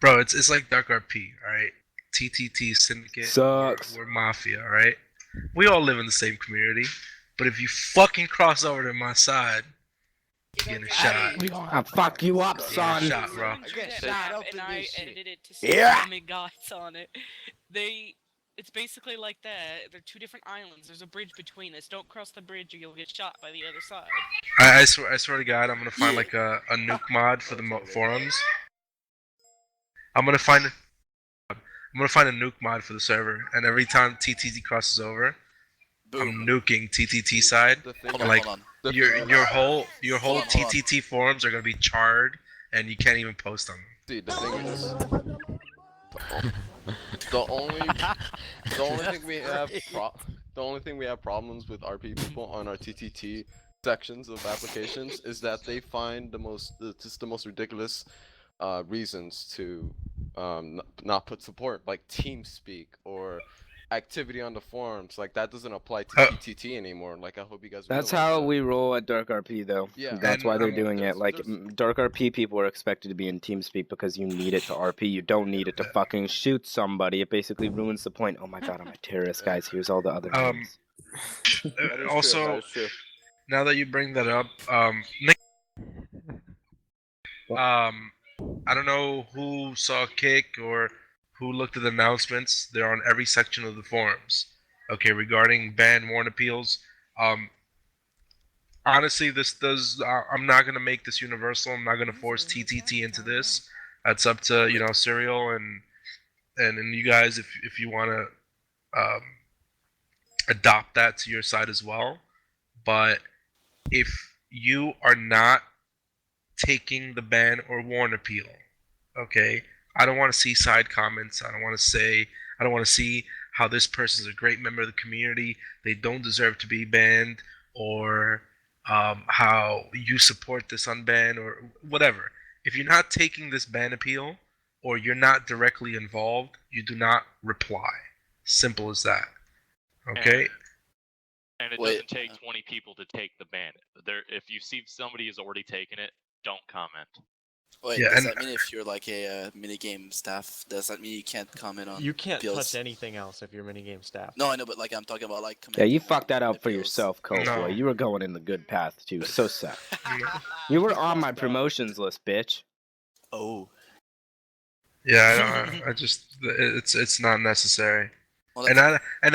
Bro, it's like Dark RP, alright? TTT Syndicate, Sucks. we're Mafia, alright? We all live in the same community, but if you fucking cross over to my side, you're getting shot. We gonna fuck you up, son. Shot, bro. I get shot up and I edited it to see guys on it. It's basically like that. They're 2 different islands. There's a bridge between us. Don't cross the bridge or you'll get shot by the other side. I swear to God, I'm gonna find like a nuke mod for the forums. I'm gonna find a nuke mod for the server, and every time TTT crosses over, I'm nuking TTT side. Your whole TTT forums are gonna be charred, and you can't even post on them. Dude, the thing is, the only thing we have problems with RP people on our TTT sections of applications is that they find the most ridiculous reasons to not put support, like TeamSpeak or activity on the forums. Like that doesn't apply to TTT anymore. Like I hope you guys. That's how we roll at Dark RP, though. Yeah. That's why they're doing it. Like Dark RP people are expected to be in TeamSpeak because you need it to RP. You don't need it to fucking shoot somebody. It basically ruins the point. Oh my god, I'm a terrorist, guys. Here's all the other names. Also, now that you bring that up, Nick, I don't know who saw Kick or who looked at the announcements. They're on every section of the forums. Okay, regarding ban warrant appeals. Honestly, this does. I'm not gonna make this universal. I'm not gonna force TTT into this. That's up to Serial and you guys if you want to adopt that to your side as well. But if you are not taking the ban or warrant appeal, okay, I don't want to see side comments. I don't want to see how this person is a great member of the community. They don't deserve to be banned, or how you support this unban or whatever. If you're not taking this ban appeal or you're not directly involved, you do not reply. Simple as that. Okay? And it doesn't take 20 people to take the ban. If you see somebody has already taken it, don't comment. Wait, Yeah, does and that mean if you're like a minigame staff, does that mean you can't comment on You can't POs? touch anything else if you're minigame staff. No, I know, but like I'm talking about like Yeah, you commenting fucked that on up for POs. yourself, Cole No. boy. You were going in the good path too. So sad. You were on my promotions list, bitch. Oh. Yeah, I just it's not necessary. Well, and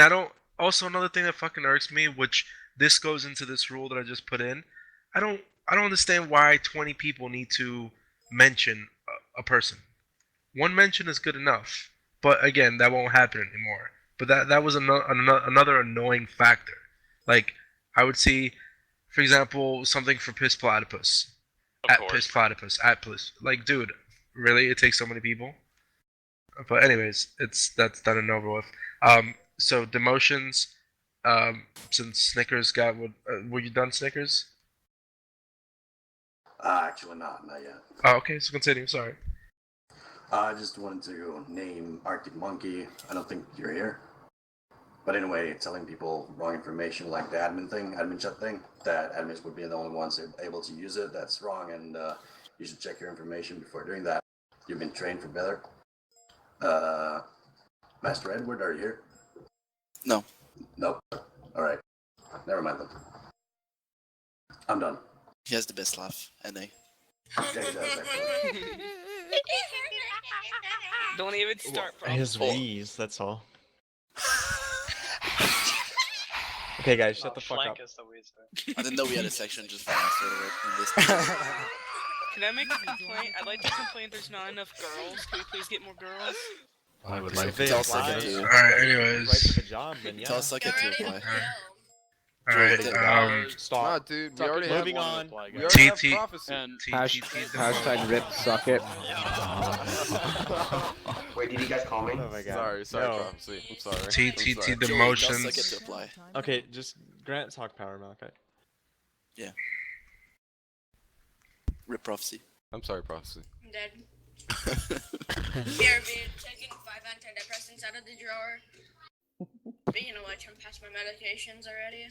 I don't. Also, another thing that fucking irks me, which this goes into this rule that I just put in, I don't understand why 20 people need to mention a person. One mention is good enough, but again, that won't happen anymore. But that was another annoying factor. Like I would see, for example, something for Piss Platypus. At Piss Platypus. At Piss. Like, dude, really? It takes so many people? But anyways, that's done and over with. So demotions. Since Snickers got what? Were you done, Snickers? Actually not yet. Oh, okay. So continue. Sorry. I just wanted to name Arctic Monkey. I don't think you're here. But anyway, telling people wrong information like the admin chat thing, that admins would be the only ones able to use it, that's wrong, and you should check your information before doing that. You've been trained for better. Master Edward, are you here? No. Nope. Alright. Never mind then. I'm done. He has the best laugh, NA. Yeah, he does, actually. Don't even start, bro. His wheeze, that's all. Okay, guys, shut the fuck up. Is the wheeze, I didn't know we had a section just for Master Edward in this. Can I make a complaint? I'd like to complain there's not enough girls. Can we please get more girls? I would If like they to. apply, Alright, anyways. right for the job, then yeah. Tell us like it to apply. Alright, Stop. Nah, dude, we already have Moving one. on. We already have TT. prophecy. And hashtag rip suck it. Wait, did you guys call me? Oh my god. Sorry, No. prophecy. I'm sorry. TTT Joey, tell us like it demotions. to apply. Okay, just grant talk power, Malachi. Yeah. Rip prophecy. I'm sorry, prophecy. I'm dead. BRB, taking 5 antidepressants out of the drawer. But you know what, I'm past my medications already.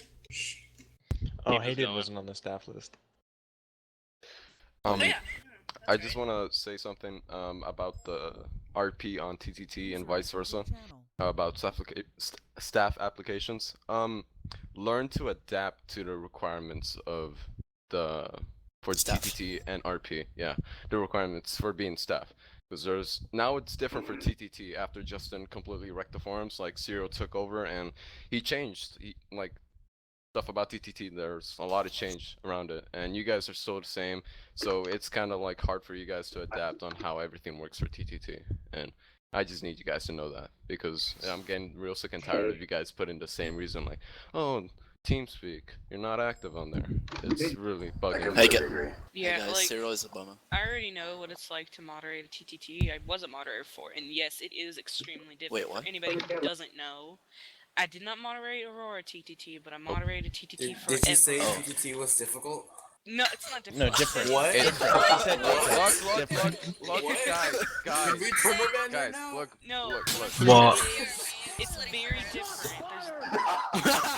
Oh, Hayden wasn't on the staff list. Oh, yeah. I just want to say something about the RP on TTT and vice versa, about staff applications. Learn to adapt to the requirements of for Staff. TTT and RP. Yeah, the requirements for being staff. Because now it's different for TTT after Justin completely wrecked the forums. Like Zero took over and he changed. Like stuff about TTT. There's a lot of change around it, and you guys are still the same. So it's kind of like hard for you guys to adapt on how everything works for TTT. And I just need you guys to know that, because I'm getting real sick and tired of you guys putting the same reason, like, oh, TeamSpeak, you're not active on there. It's really bugging. Yeah, hey guys, like, Zero is a bummer. I already know what it's like to moderate a TTT. I was a moderator for, and yes, it is extremely difficult. Wait, what? For anybody who doesn't know, I did not moderate Aurora TTT, but I moderated TTT forever. Did you say TTT was difficult? No, it's not difficult. No, different. What? He said Look, guys, Can we turn around guys, now? look, No. look. What? It's very different.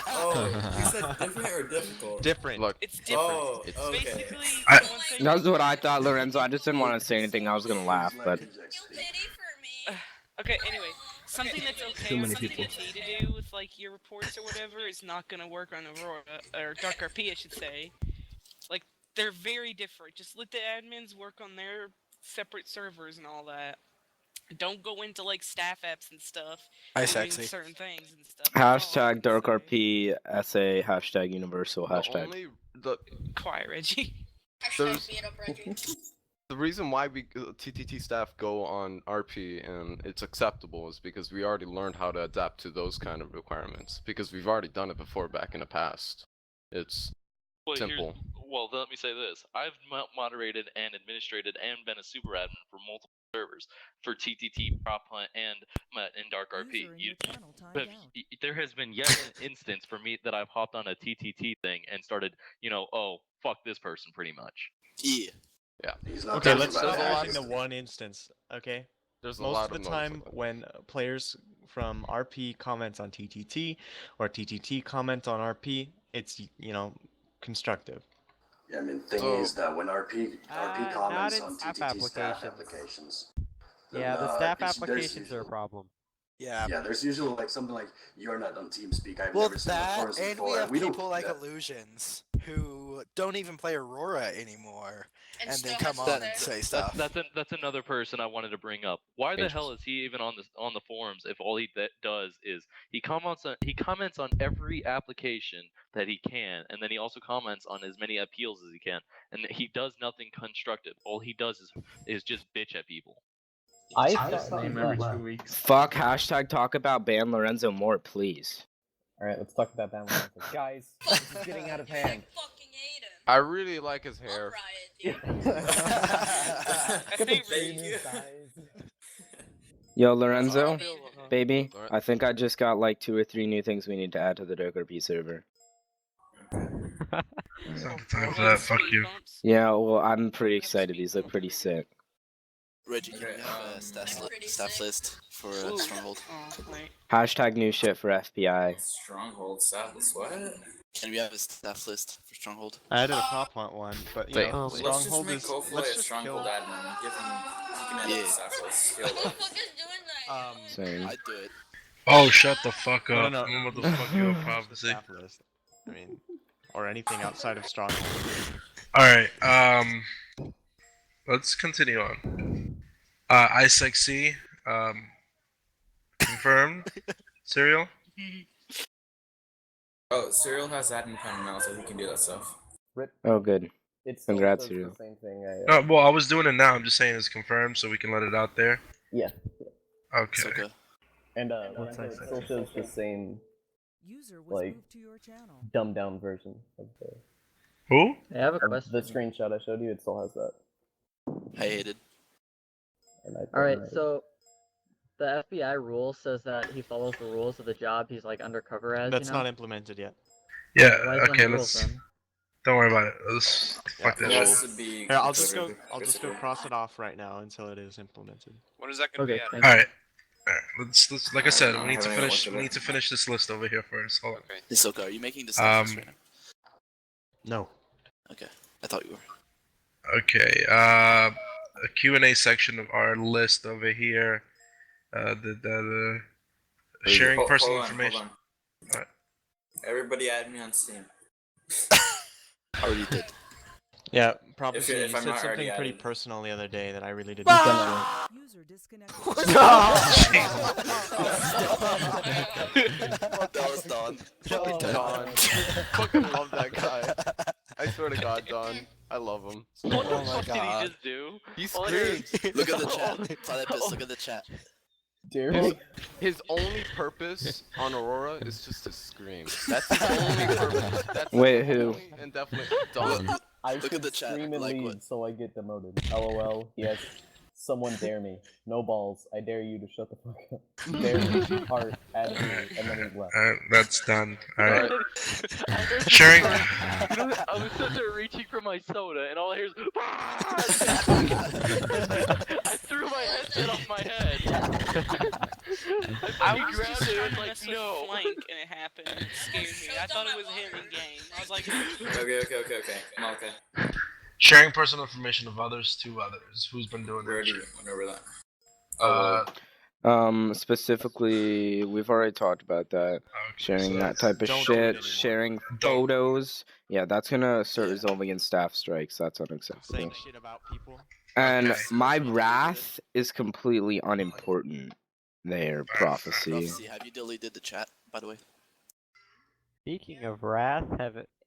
Oh, you said different or difficult? Different. Look, It's different. Oh, It's okay. basically That's what I thought, Lorenzo. I just didn't want to say anything. I was gonna laugh, but okay. Anyway, something that's okay, Too or many something people. that's easy to do with like your reports or whatever is not gonna work on Aurora or Dark RP, I should say. Like they're very different. Just let the admins work on their separate servers and all that. Don't go into like staff apps and stuff. Hi, doing Saxy. certain things and stuff. That's all I'm hashtag dark RP SA hashtag universal hashtag. Quiet, Reggie. There's the reason why we TTT staff go on RP and it's acceptable is because we already learned how to adapt to those kind of requirements, because we've already done it before back in the past. It's simple. Well, let me say this. I've moderated and administrated and been a super admin for multiple servers for TTT, Prop Hunt, and Dark RP. There has been yet an instance for me that I've hopped on a TTT thing and started, oh, fuck this person pretty much. Yeah. Yeah. Okay, let's stop adding the one instance, okay? There's a Most lot of of the no's time like that. when players from RP comments on TTT or TTT comment on RP, it's, constructive. Yeah, I mean, thing So- is that when RP not comments in on staff TTT staff applications. applications, Yeah, the then, staff there's applications are a usually- problem. Yeah. Yeah, there's usually like something like you're not on TeamSpeak. I've Well, never seen the that, forums and before. we have we don't- people like yeah. Illusions who don't even play Aurora anymore, And and still they come has on to and say- say stuff. That's another person I wanted to bring up. Why the hell is he even on the forums if all he does is he comments on every application that he can, and then he also comments on as many appeals as he can, and he does nothing constructive. All he does is just bitch at people. I Fuck, hashtag talk about ban Lorenzo more, please. Alright, let's talk about ban Lorenzo. Guys, this is getting out of hand. I really like his hair. Yo, Lorenzo, feel- baby, Alright. I think I just got like 2 or 3 new things we need to add to the Dark RP server. It's not the time for that. Fuck you. Yeah, well, I'm pretty excited. These look pretty sick. Reggie, can we have a staff list for Stronghold? Hashtag new shit for FPI. Stronghold status, what? Can we have a staff list for Stronghold? I added a prop hunt one, but you Wait, know, Let's just Stronghold make is. Kofi Let's a just Stronghold kill. admin. Give him, he can edit the staff list. He'll Who the fuck is doing that? Same. I'd do it. Oh, shut the fuck No, up. no, I'm about to fuck you up, Just the prophecy. staff list. I mean, or anything outside of Stronghold. Alright, let's continue on. ISXC, confirmed. Serial? Oh, Serial has admin panel now, so he can do that stuff. Oh, good. It still Congrats, says Serial. the same thing. Well, I was doing it now. I'm just saying it's confirmed, so we can let it out there. Yeah. Okay. And Lorenzo, it still shows the same, like, dumbed down version of the. Who? I have a of question. The screenshot I showed you, it still has that. I hated. And I Alright, so the FBI rule says that he follows the rules of the job he's like undercover as. That's you know? not implemented yet. Yeah, Why is it on okay, the rules, let's... then? Don't worry about it. Let's fuck that It shit. has to be. Here, I'll just go basically. cross it off right now until it is implemented. When is that gonna be Okay, added? thank you. Alright. Let's like I said, I we need to haven't finish. looked We at need to finish this list over here first. Hold on. Okay. Hisoka, are you making the staff list right now? No. Okay, I thought you were. Okay. A Q&A section of our list over here. The sharing Hold personal on, information. Hold on. Alright. Everybody add me on Steam. Already did. Yeah, Prophecy, if you I'm said not already something pretty added. personal the other day that I really didn't User disconnected. That was Don. Don. Fucking love that guy. I swear to God, Don. I love him. What the Oh my fuck did he God. just do? He All I heard- screamed. Look at the chat. Platypus, look at the chat. His only purpose on Aurora is just to scream. That's his only purpose. That's Wait, his who? only and definitely Don. I Look at should the chat, scream and like leave what? so I get demoted. LOL. Yes. Someone dare me. No balls. I dare you to shut the fuck up. Dare me. Heart. Attitude. And then he left. That's done. Alright. I heard Sharing. I was sitting there reaching for my soda, and all I hear is I threw my headset off my head. I He was grabbed just it trying and to like, mess no. with Flank, and it happened. It scared me. I thought it was him in game. I was like, Okay. I'm okay. Sharing personal information of others to others. Who's been doing We already that? went over that. Specifically, we've already talked about that. Sharing that type of don't do it shit, anymore. sharing Don't. photos. Yeah, that's gonna start resulting in staff strikes. That's unacceptable. Saying shit about people. And Okay. my wrath is completely unimportant there, Prophecy. Prophecy, have you deleted the chat, by the way? Speaking of wrath,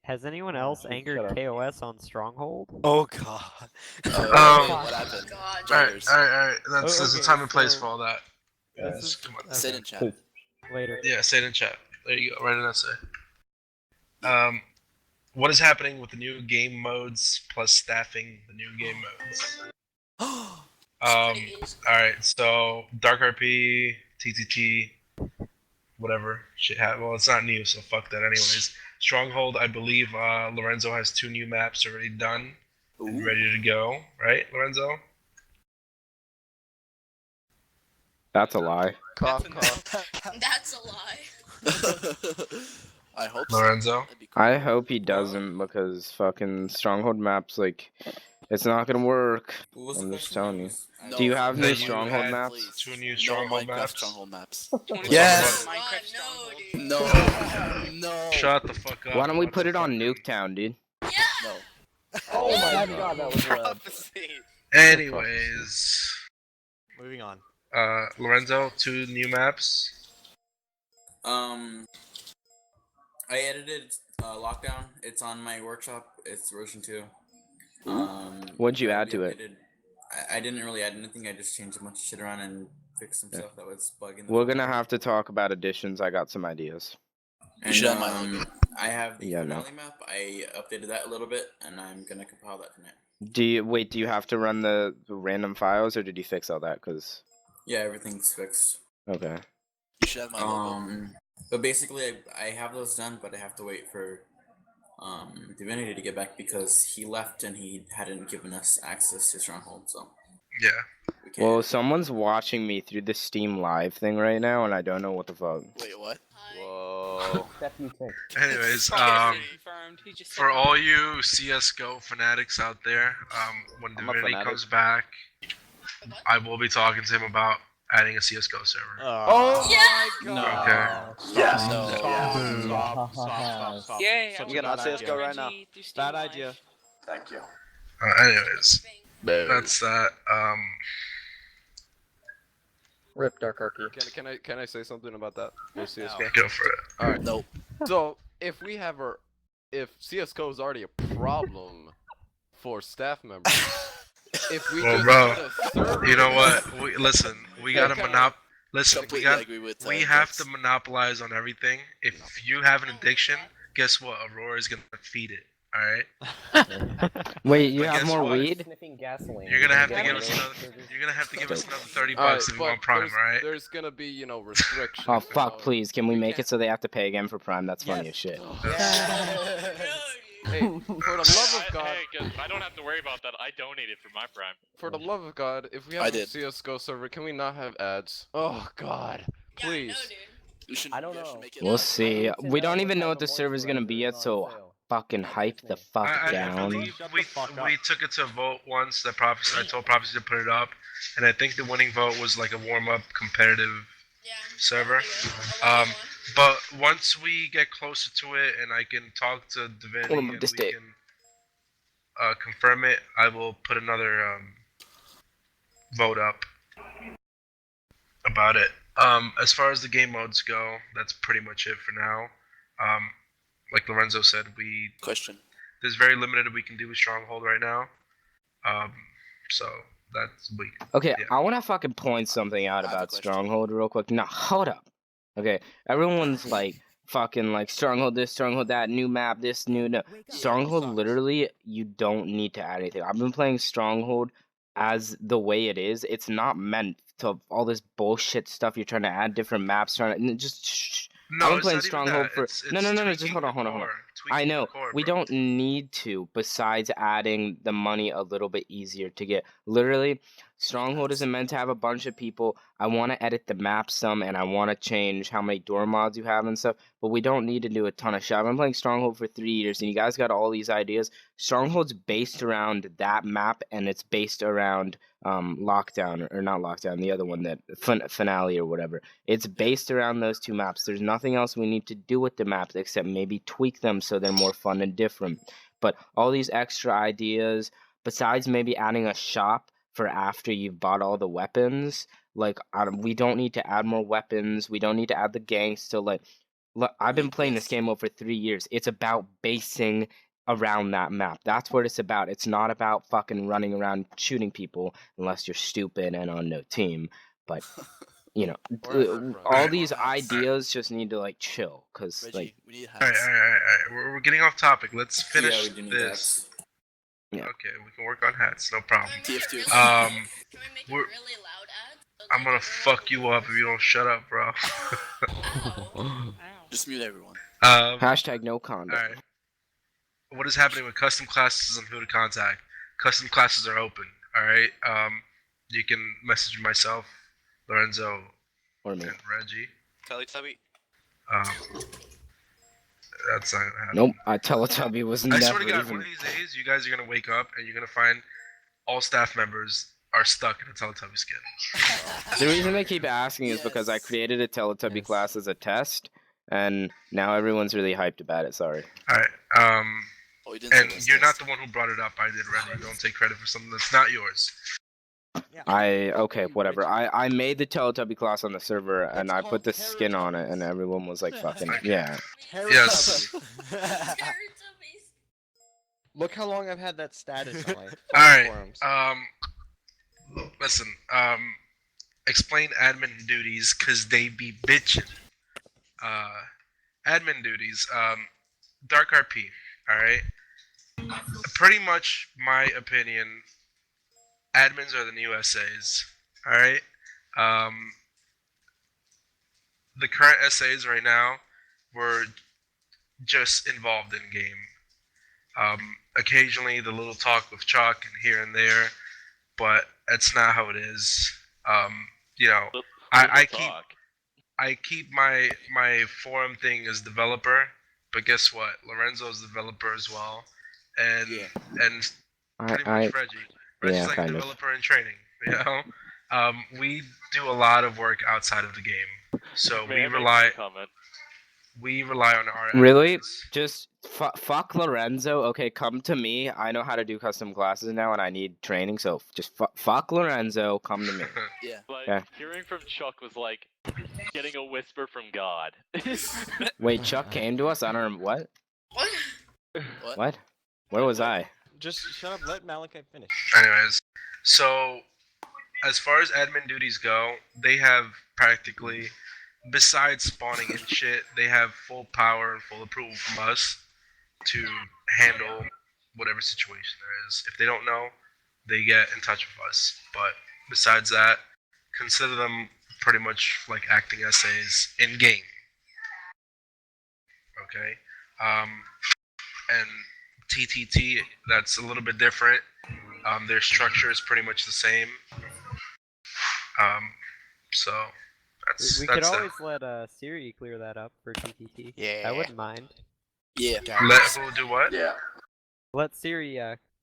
has anyone else angered Shut up. KOS on Stronghold? Oh God. Um, What happened? God. Alright. There's a time and place so- for all that. This is Come on. Say it in chat. Please. later. Yeah, say it in chat. There you go. Write an essay. What is happening with the new game modes plus staffing the new game modes? Alright, so Dark RP, TTT, whatever. Well, it's not new, so fuck that anyways. Stronghold, I believe Lorenzo has 2 new maps already done and ready to go. Right, Lorenzo? That's a lie. Cough, cough. That's a lie. I hope Lorenzo? so. That'd be cool. I hope he doesn't because fucking Stronghold maps, like, it's not gonna work. What was the I'm just question? telling you. No, Do you have That new you Stronghold add maps? two new No Stronghold Minecraft maps? Stronghold maps. Yes. Minecraft Stronghold. No. No. Shut the fuck up. Why don't we I'm about put to it on fucking- Nuketown, dude? No. Oh my god, that was loud. Prophecy. Anyways, Moving on. Lorenzo, 2 new maps. I edited Lockdown. It's on my workshop. It's version 2. What'd you that'll add be to it? updated. I didn't really add anything. I just changed a bunch of shit around and fixed some stuff that was bugging the We're fuck gonna out of me. have to talk about additions. I got some ideas. And I have the finale map. I updated that a little bit, and I'm gonna compile that tonight. Do you have to run the random files, or did you fix all that? Cause Yeah, everything's fixed. okay. You should have my logo. But basically, I have those done, but I have to wait for Divinity to get back because he left and he hadn't given us access to Stronghold. So yeah. Well, someone's watching me through the Steam Live thing right now, and I don't know what the fuck. Wait, what? Whoa. Step you take. Anyways, Confirmed. He just for said all you CS:GO fanatics out there, when I'm a Divinity fanatic. comes back, I will be talking to him about adding a CS:GO server. Oh yeah! my god. Okay. Yes. Stop. Yay, Such I'm a bad gonna idea. right now. Bad idea. Thank you. Anyways, that's that. Rip Dark RP. Can I say something about that? Your CS:GO? Go for it. All right. Nope. So if CS:GO is already a problem for staff members, if we Well, just bro, put a server, you know what? Listen, we gotta Listen, Completely agree with, we have Dex. to monopolize on everything. If you have an addiction, guess what? Aurora is gonna feed it. All right. Wait, you But have guess more what? weed? Sniffing gasoline. You're gonna have to Yeah, give us really. another. You're gonna have to give us another $30 Alright, if we but want Prime, right? there's gonna be restrictions. Oh fuck! Please, can we make it so they have to pay again for Prime? That's funny as shit. Hey, for the love of God. Hey, I don't have to worry about that. I donated for my Prime. For the love of God, if we I have a did. CS:GO server, can we not have ads? Oh God, please. I don't know. We'll see. to We know don't what even know type what the of server's gonna be yet, so fucking hype the fuck I down. believe we took it to a vote once. That Prophecy, I told Prophecy to put it up, and I think the winning vote was like a warm-up competitive server. But once we get closer to it, and I can talk to Divinity and we can confirm it, I will put another vote up about it. As far as the game modes go, that's pretty much it for now. Like Lorenzo said, there's very limited we can do with Stronghold right now. So that's weak. Okay, I want to fucking point something out about Stronghold real quick. No, hold up. Okay, everyone's like fucking like Stronghold this, Stronghold that, new map this, new no. Stronghold literally you don't need to add anything. I've been playing Stronghold as the way it is. It's not meant to all this bullshit stuff. You're trying to add different maps, trying to just. No, I've been it's playing not even Stronghold that. for It's no. Just tweaking hold on. the core. I know Core, we don't need to. Besides adding the money a little bit easier to get. Literally, Stronghold isn't meant to have a bunch of people. I want to edit the map some, and I want to change how many door mods you have and stuff. But we don't need to do a ton of shit. I've been playing Stronghold for 3 years, and you guys got all these ideas. Stronghold's based around that map, and it's based around Lockdown, or not Lockdown, the other one, that Finale or whatever. It's based around those two maps. There's nothing else we need to do with the maps except maybe tweak them so they're more fun and different. But all these extra ideas, besides maybe adding a shop for after you've bought all the weapons, like we don't need to add more weapons. We don't need to add the gangs to like. Look, I've been playing this game over 3 years. It's about basing around that map. That's what it's about. It's not about fucking running around shooting people unless you're stupid and on no team. But you know, all these ideas just need to like chill, cause like. All right. We're getting off topic. Let's finish we do need this. hats. Okay, we can work on hats. No problem. I'm gonna fuck you up if you don't shut up, bro. Just mute everyone. Hashtag no condom. Alright. What is happening with custom classes on Who to Contact? Custom classes are open. Alright. You can message myself, Lorenzo, or me, and Reggie. Teletubby. That's not gonna happen. Nope, Teletubby was I never swear to God, even. one of these days, you guys are gonna wake up and you're gonna find all staff members are stuck in a Teletubby skin. The reason they keep asking is because I created a Teletubby class as a test, and now everyone's really hyped about it. Sorry. All right. Oh, you didn't And say this you're not test. the one who brought it up. I did, Randy. Don't take credit for something that's not yours. Okay, whatever. I made the Teletubby class on the server, and I put the skin on it, and everyone was like, "Fucking yeah." Yes. Look how long I've had that status on my All right. forums. Listen. Explain admin duties, cause they be bitchin'. Admin duties. Dark RP. All right. Pretty much, my opinion. Admins are the new SAs. All right. The current SAs right now were just involved in game. Occasionally, the little talk with Chalk and here and there, but that's not how it is. You know, I keep my forum thing as developer, but guess what? Lorenzo's developer as well, and pretty much Reggie. Reggie's like developer in training. You know, we do a lot of work outside of the game, so we rely on our Really? Just fuck Lorenzo. Okay, come to me. I know how to do custom classes now, and I need training. So just fuck Lorenzo. Come to me. Yeah. Like hearing from Chuck was like getting a whisper from God. Wait, Chuck came to us? I don't know what. What? What? Where was I? Just shut up. Let Malachi finish. Anyways, so as far as admin duties go, they have practically, besides spawning and shit, they have full power and full approval from us to handle whatever situation there is. If they don't know, they get in touch with us. But besides that, consider them pretty much like acting SAs in game. Okay? And TTT, that's a little bit different. Their structure is pretty much the same. So that's We could always let Siri clear that up for TTT. Yeah. I wouldn't mind. Yeah. Let who do what? Yeah. Let Siri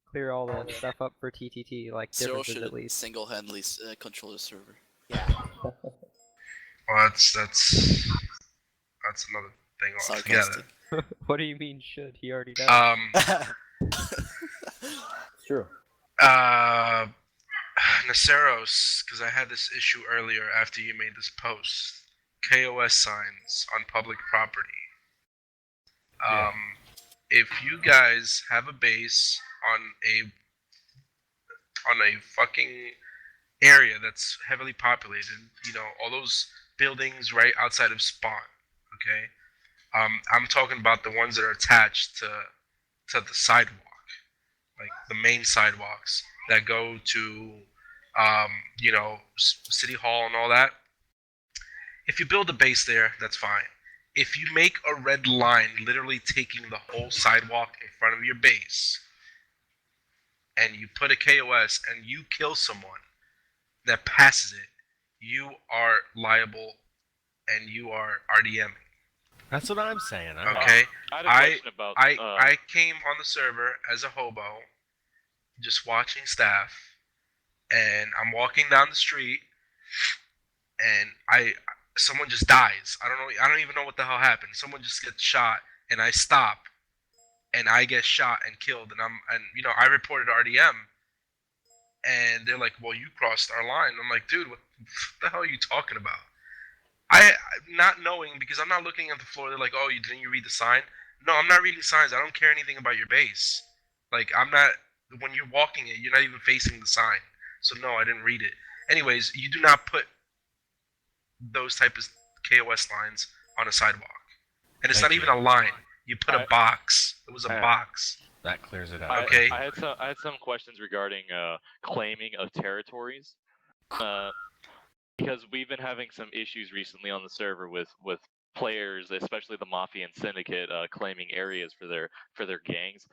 clear all the stuff up for TTT, like Cyril differences should at least. single-handedly control the server. Well, that's another thing altogether. Sarcastic. What do you mean should? He already does. It's true. Naceros, because I had this issue earlier after you made this post. KOS signs on public property. If you guys have a base on a fucking area that's heavily populated, you know, all those buildings right outside of spawn, okay? I'm talking about the ones that are attached to the sidewalk, like the main sidewalks that go to, you know, City Hall and all that. If you build a base there, that's fine. If you make a red line literally taking the whole sidewalk in front of your base, and you put a KOS and you kill someone that passes it, you are liable and you are RDMing. That's what I'm saying. Okay. I had a question about. I came on the server as a hobo, just watching staff, and I'm walking down the street, and someone just dies. I don't even know what the hell happened. Someone just gets shot, and I stop, and I get shot and killed, and you know, I reported RDM, and they're like, "Well, you crossed our line." I'm like, "Dude, what the hell are you talking about?" I'm not knowing, because I'm not looking at the floor. They're like, "Oh, didn't you read the sign?" No, I'm not reading signs. I don't care anything about your base. Like, I'm not. When you're walking it, you're not even facing the sign. So no, I didn't read it. Anyways, you do not put those type of KOS lines on a sidewalk, and it's not even a line. You put a box. It was a box. That clears it out. Okay. I had some questions regarding claiming of territories, because we've been having some issues recently on the server with players, especially the Mafia and Syndicate, claiming areas for their gangs.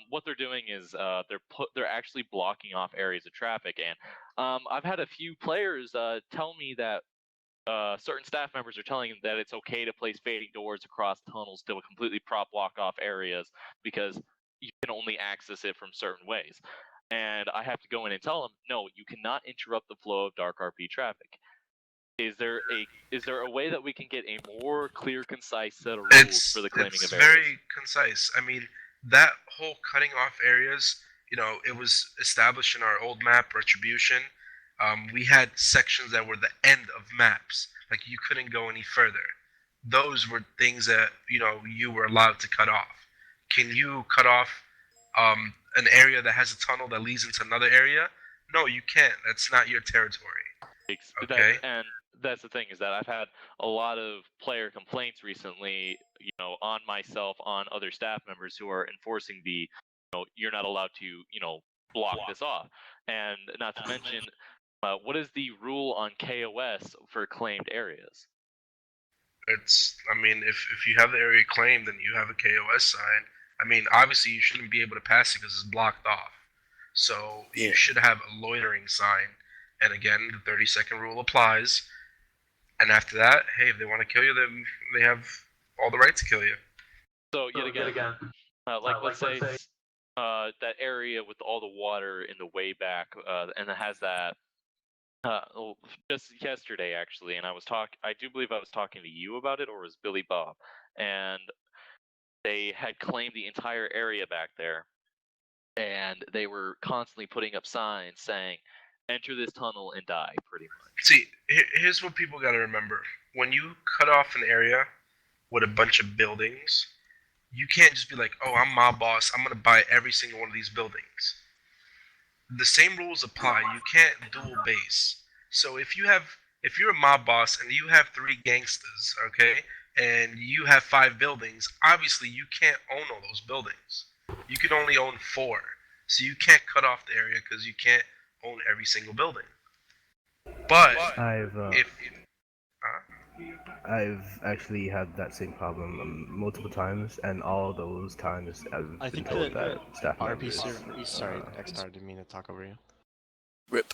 What they're doing is they're actually blocking off areas of traffic, and I've had a few players tell me that certain staff members are telling him that it's okay to place fading doors across tunnels to completely block off areas because you can only access it from certain ways. And I have to go in and tell him, no, you cannot interrupt the flow of dark RP traffic. Is there a way that we can get a more clear, concise set of rules for the claiming of areas? It's very concise. I mean, that whole cutting off areas, it was established in our old map, Retribution. We had sections that were the end of maps. Like, you couldn't go any further. Those were things that, you were allowed to cut off. Can you cut off an area that has a tunnel that leads into another area? No, you can't. That's not your territory. Okay? And that's the thing, is that I've had a lot of player complaints recently, on myself, on other staff members who are enforcing the, you're not allowed to, block this off. And not to mention, what is the rule on KOS for claimed areas? I mean, if you have the area claimed, then you have a KOS sign. I mean, obviously you shouldn't be able to pass it because it's blocked off. So you should have a loitering sign. And again, the 30-second rule applies. And after that, hey, if they want to kill you, then they have all the right to kill you. So yet again, let's say that area with all the water in the way back, and it has that. Just yesterday, actually, and I do believe I was talking to you about it, or it was Billy Bob, and they had claimed the entire area back there, and they were constantly putting up signs saying, "Enter this tunnel and die," pretty much. See, here's what people got to remember: when you cut off an area with a bunch of buildings, you can't just be like, "Oh, I'm mob boss. I'm gonna buy every single one of these buildings." The same rules apply. You can't dual base. So if you're a mob boss and you have 3 gangsters, okay, and you have 5 buildings, obviously you can't own all those buildings. You can only own 4. So you can't cut off the area because you can't own every single building. But I've actually had that same problem multiple times, and all those times I've been told that staff members. Sorry, Xstar, didn't mean to talk over you. Rip.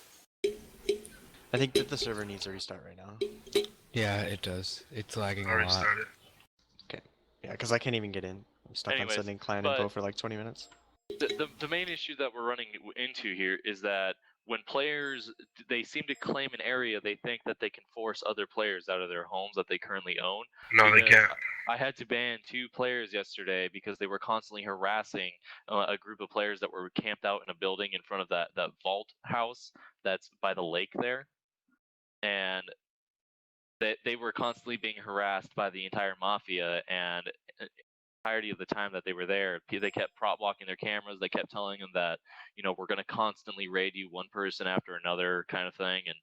I think that the server needs a restart right now. Yeah, it does. It's lagging I a lot. restarted. Okay. Yeah, because I can't even get in. I'm stuck Anyways, on sending client info for like 20 minutes. The main issue that we're running into here is that when players, they seem to claim an area, they think that they can force other players out of their homes that they currently own. No, they can't. I had to ban 2 players yesterday because they were constantly harassing a group of players that were camped out in a building in front of that vault house that's by the lake there. And they were constantly being harassed by the entire mafia, and the entirety of the time that they were there, they kept prop blocking their cameras. They kept telling them that, we're going to constantly raid you one person after another, kind of thing. And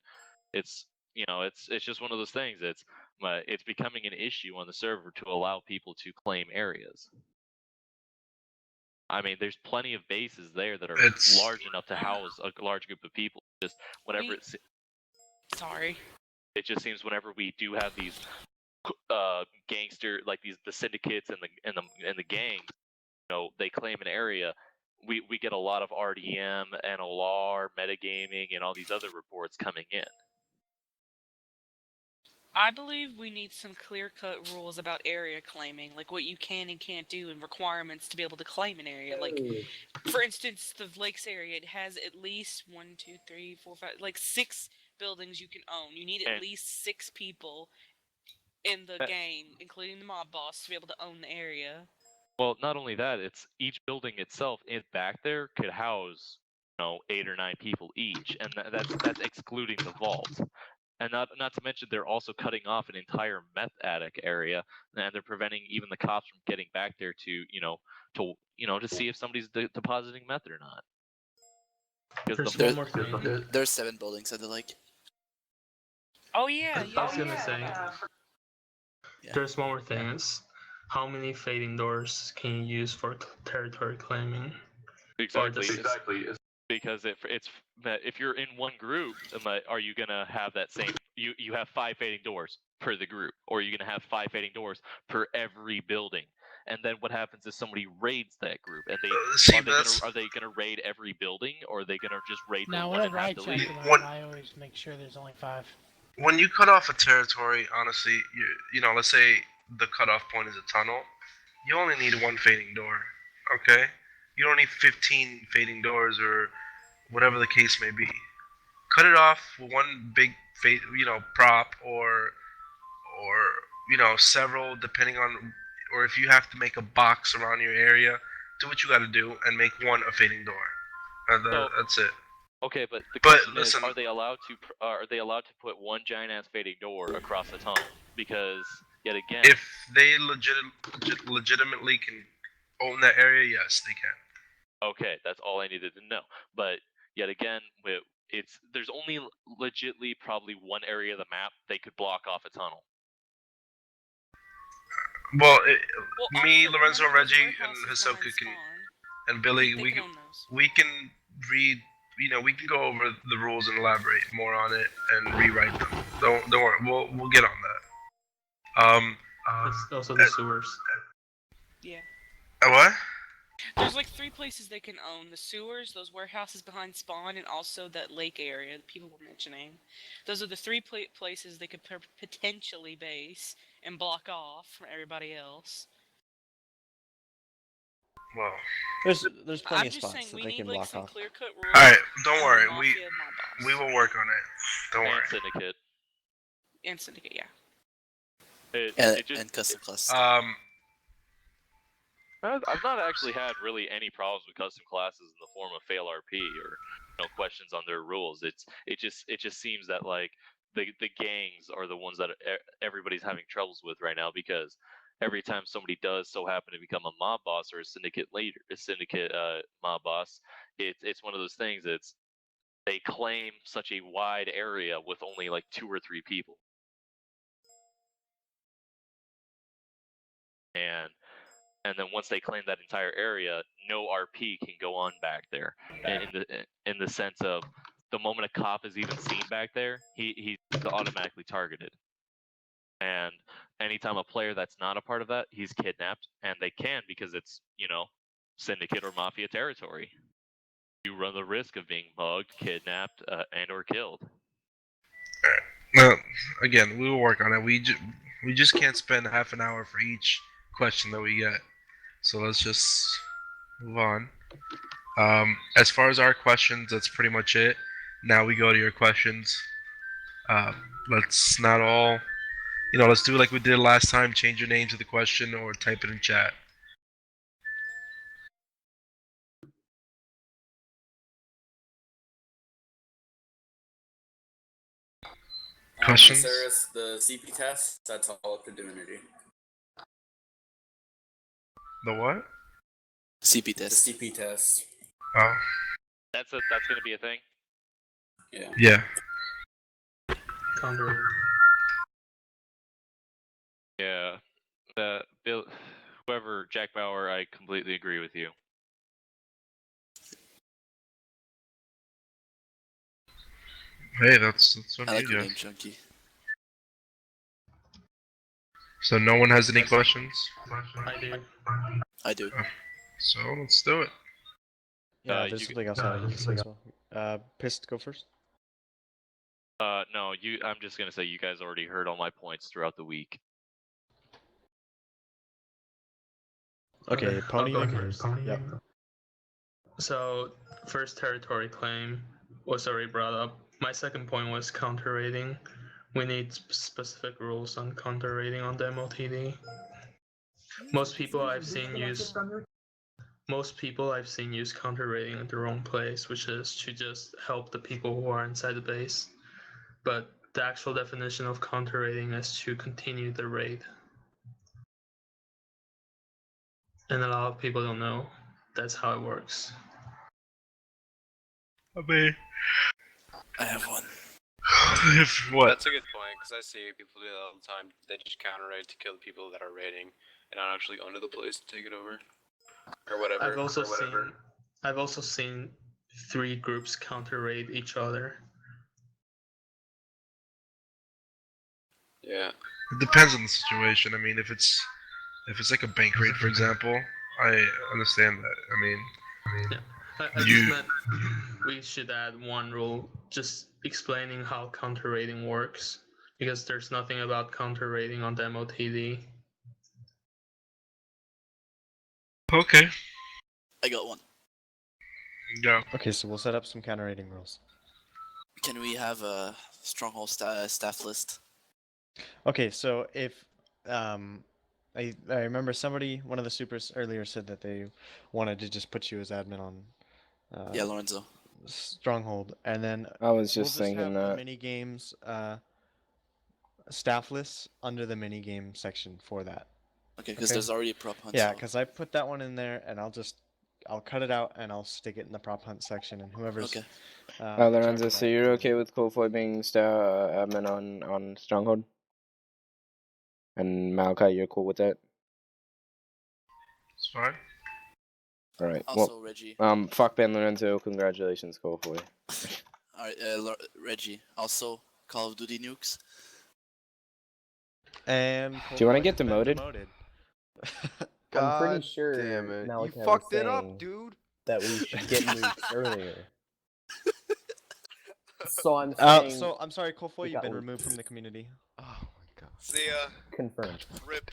it's just one of those things. It's becoming an issue on the server to allow people to claim areas. I mean, there's plenty of bases there that are large enough to house a large group of people. Just whenever Sorry. It just seems whenever we do have these gangster, like the syndicates and the gangs, they claim an area, we get a lot of RDM, NLR, metagaming, and all these other reports coming in. I believe we need some clear-cut rules about area claiming, like what you can and can't do, and requirements to be able to claim an area. Like, for instance, the Lakes area, it has at least 1, 2, 3, 4, 5, like 6 buildings you can own. You need at least 6 people in the gang, including the mob boss, to be able to own the area. Well, not only that, it's each building itself back there could house, 8 or 9 people each, and that's excluding the vault. And not to mention, they're also cutting off an entire meth attic area, and they're preventing even the cops from getting back there to see if somebody's depositing meth or not. There's 7 buildings at the lake. Oh yeah, I was gonna say. There's one more thing. It's how many fading doors can you use for territory claiming? Exactly. Because if you're in one group, are you gonna have that same? You have 5 fading doors per the group, or are you gonna have 5 fading doors per every building? And then what happens if somebody raids that group? And are they gonna raid every building, or are they gonna just raid the one and have to leave? I always make sure there's only 5. when you cut off a territory, honestly, you know, let's say the cutoff point is a tunnel, you only need one fading door. Okay, you don't need 15 fading doors or whatever the case may be. Cut it off with one big prop or several, depending on, or if you have to make a box around your area, do what you got to do and make one a fading door. That's it. Okay, but the But question listen, is, are they allowed to put one giant ass fading door across the tunnel? Because yet again, if they legitimately can own that area, yes, they can. okay, that's all I needed to know. But yet again, there's only legitly probably one area of the map they could block off a tunnel. Well, me, also, Lorenzo, remember those Reggie, and warehouses Hisoka behind can, spawn? and Billy, They can own those. we can read, we can go over the rules and elaborate more on it and rewrite them. Don't worry, we'll get on that. It's also the sewers. Yeah. What? There's like 3 places they can own: the sewers, those warehouses behind spawn, and also that lake area that people were mentioning. Those are the 3 places they could potentially base and block off from everybody else. Well, there's plenty of just spots saying, that we they need can like block some off. clear-cut rules. All right, don't and worry, the Mafia mob boss. we will work on it. Don't worry. And Syndicate. And Syndicate, yeah. And custom class. I've not actually had really any problems with custom classes in the form of fail RP or questions on their rules. It just seems that like the gangs are the ones that everybody's having troubles with right now, because every time somebody does so happen to become a mob boss or a syndicate leader, a syndicate mob boss, it's one of those things. They claim such a wide area with only like 2 or 3 people, and then once they claim that entire area, no RP can go on back there. In the sense of, the moment a cop is even seen back there, he's automatically targeted. And anytime a player that's not a part of that, he's kidnapped, and they can, because it's syndicate or mafia territory. You run the risk of being mugged, kidnapped, and or killed. Now, again, we will work on it. We just can't spend half an hour for each question that we get. So let's just move on. As far as our questions, that's pretty much it. Now we go to your questions. Let's not all, let's do like we did last time. Change your name to the question or type it in chat. Questions? The CP test, that's all up to Divinity. The what? CP test. The CP test. Oh. That's gonna be a thing? Yeah. Yeah. Yeah. Bill, whoever, Jack Bauer, I completely agree with you. Hey, that's what I like you your guys. name, Chunky. So no one has any questions? I do. I do. So let's do it. Yeah, there's something else I wanted to say as well. Pissed, go first. No, I'm just gonna say you guys already heard all my points throughout the week. Okay, Pony. I'll go first. Yep. So, first territory claim was already brought up. My second point was counter rating. We need specific rules on counter rating on the MOTD. Most people I've seen use counter rating at the wrong place, which is to just help the people who are inside the base. But the actual definition of counter rating is to continue the raid. And a lot of people don't know that's how it works. I have one. If what? That's a good point, because I see people do that all the time. They just counter raid to kill the people that are raiding and not actually go into the place to take it over. Or whatever. I've also seen 3 groups counter raid each other. Yeah. It depends on the situation. I mean, if it's like a bank raid, for example, I understand that. I mean, I just meant we should add one rule, just explaining how counter raiding works. because there's nothing about counter rating on demo TD. Okay. I got one. Go. Okay, so we'll set up some counter rating rules. Can we have a stronghold staff list? Okay, so if I remember one of the supers earlier said that they wanted to just put you as admin on. Yeah, Lorenzo. Stronghold, and then I was we'll just just thinking have that. a mini games staff list under the mini game section for that. Okay, because there's already a prop hunt. Yeah, so- because I put that one in there, and I'll cut it out and I'll stick it in the prop hunt section, and whoever's. Okay. Lorenzo, so you're okay with Kofoy being admin on Stronghold? And Malachi, you're cool with that? It's fine. All right. Also, well, Reggie. Fuck Ben Lorenzo. Congratulations, Kofoy. Alright, Reggie. Also, Call of Duty nukes. And Do you want to get demoted? I'm pretty God sure damn it. Malachi You was fucked it up, saying dude. that we should get nukes earlier. So I'm saying. So I'm sorry, we Kofoy, you've got been leaked. removed from the community. Oh my god. See ya. Confirmed. Rip.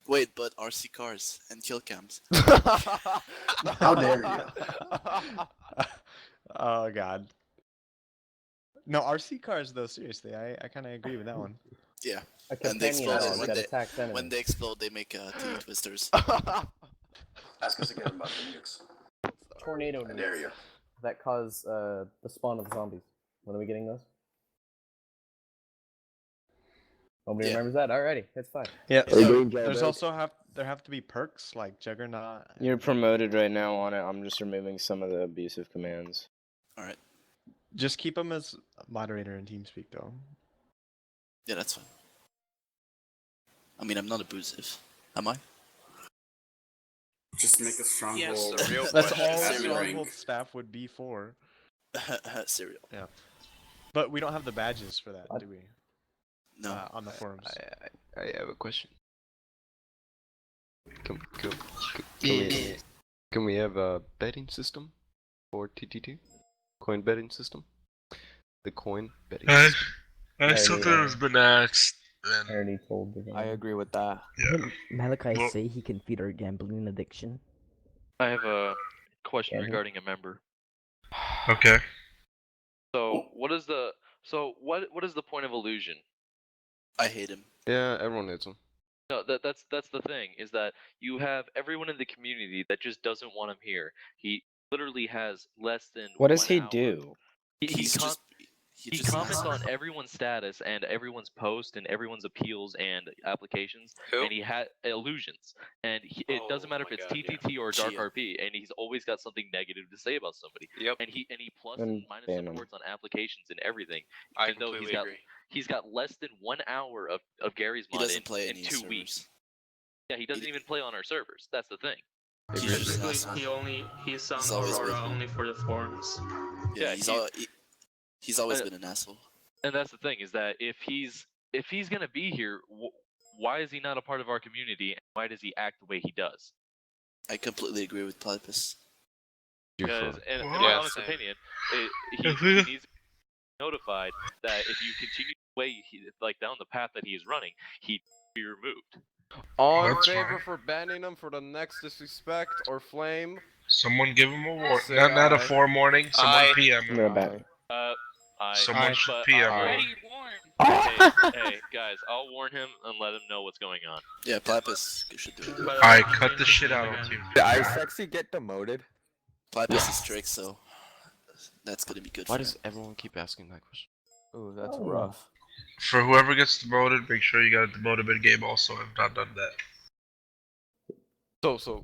Wait, but RC cars and kill cams. How dare you? Oh god. No, RC cars though. Seriously, I kind of agree with that one. Yeah. A And they companion explode. dog And when that they, attacks enemies. when they explode, they make TV twisters. Ask us again about the nukes. Tornado I dare you. nukes that cause the spawn of zombies. When are we getting those? Nobody remembers that? Alrighty, it's fine. Yeah. So So there's also there have to be perks like Juggernaut. You're promoted right now on it. I'm just removing some of the abusive commands. Alright. Just keep him as moderator in TeamSpeak though. Yeah, that's fine. I mean, I'm not abusive. Am I? Just make a stronghold. Yes, the real That's question. all Serial Stronghold rank. staff would be for. Cereal. Yeah. But we don't have the badges for that, do we? No. On the forums. I have a question. Can we have a betting system for TTT? Coin betting system? The coin betting system. I something has been asked. I already told the I agree with that. Yeah. Didn't Malachi Well- say he can feed our gambling addiction? I have a question Can he? regarding a member. Okay. So what is the point of illusion? I hate him. Yeah, everyone hates him. No, that's the thing is that you have everyone in the community that just doesn't want him here. He literally has less than. What does 1 he hour. do? He just comments on everyone's status and everyone's post and everyone's appeals and applications, Who? and he had illusions. And it doesn't matter if it's TTT or Dark Chia. RP, and he's always got something negative to say about somebody. Yep. And he plus And and minus ban him. supports on applications and everything. I Even though completely agree. he's got less than 1 hour of Gary's He mod doesn't play in any 2 servers. weeks. Yeah, he doesn't even play on our servers. That's the thing. He's just an Basically, asshole. he's on He's always Aurora been- only for the forums. Yeah, Yeah, he's always been an asshole. And that's the thing is that if he's gonna be here, why is he not a part of our community? And why does he act the way he does? I completely agree with Platypus. Because, in my Yeah, honest same. opinion, he needs to be notified that if you continue the way down the path that he is running, he'd be removed. On That's favor fine. for banning him for the next disrespect or flame. Someone give him a warning. Say Not a aye. forewarning. Someone Aye. PM him. No, back. Someone should but PM him. Already warned. hey, guys, I'll warn him and let him know what's going on. Yeah, Platypus should do it. But, Alright, cut the shit out of again. him. Did Ice Sexy get demoted? Platypus is strict, so that's gonna be good Why for does him. everyone keep asking that question? Ooh, that's Oh. rough. For whoever gets demoted, make sure you got a demoted mid game also. I've not done that. So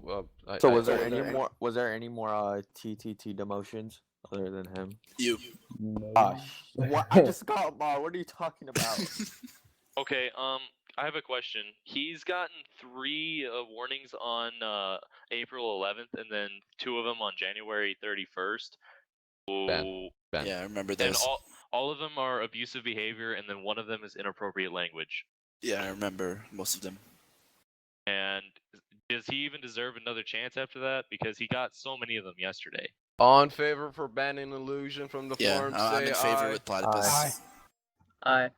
was there any more TTT demotions other than him? You. What? I just got mod. What are you talking about? Okay, I have a question. He's gotten 3 warnings on April 11th, and then 2 of them on January 31st. Ben. Yeah, I remember And those. all of them are abusive behavior, and then one of them is inappropriate language. Yeah, I remember most of them. And does he even deserve another chance after that? Because he got so many of them yesterday. On favor for banning illusion from the Yeah, forum, I'm say in favor aye. with Platypus. Aye.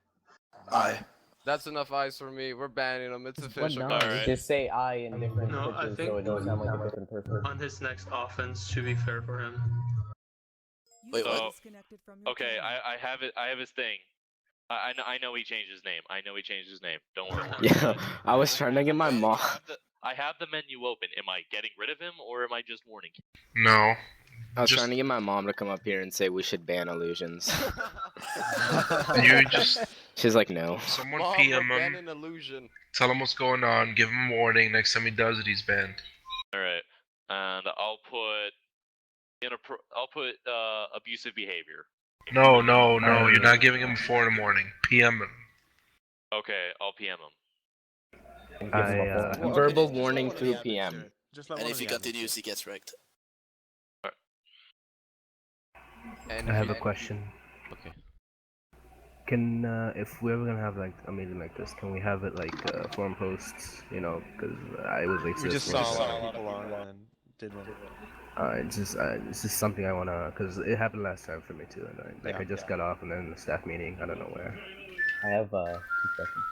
Aye. That's enough eyes for me. We're banning him. It's official. Alright. Just say I in different No, I pitches think so it don't sound like a different person. on his next offense, to be fair for him. Wait, what? Okay, I have it. I have his thing. I know he changed his name. I know he changed his name. Don't worry. Yeah, I was trying to get my mom. I have the menu open. Am I getting rid of him or am I just warning him? No. I was trying to get my mom to come up here and say we should ban illusions. You just. She's like, no. Someone Mom, PM we're him. banning illusion. Tell him what's going on. Give him a warning. Next time he does it, he's banned. All right, and I'll put abusive behavior. No. You're not giving him 4 in the morning. PM him. Okay, I'll PM him. Verbal warning through PM. And if he continues, he gets wrecked. I have a question. Okay. Can if we're ever gonna have like a meeting like this, can we have it like forum posts? You know, because I was like, We just saw a lot of people on and did one. It's just something I wanna, because it happened last time for me too, and I just got off and then the staff meeting, I don't know where. I have 2 questions,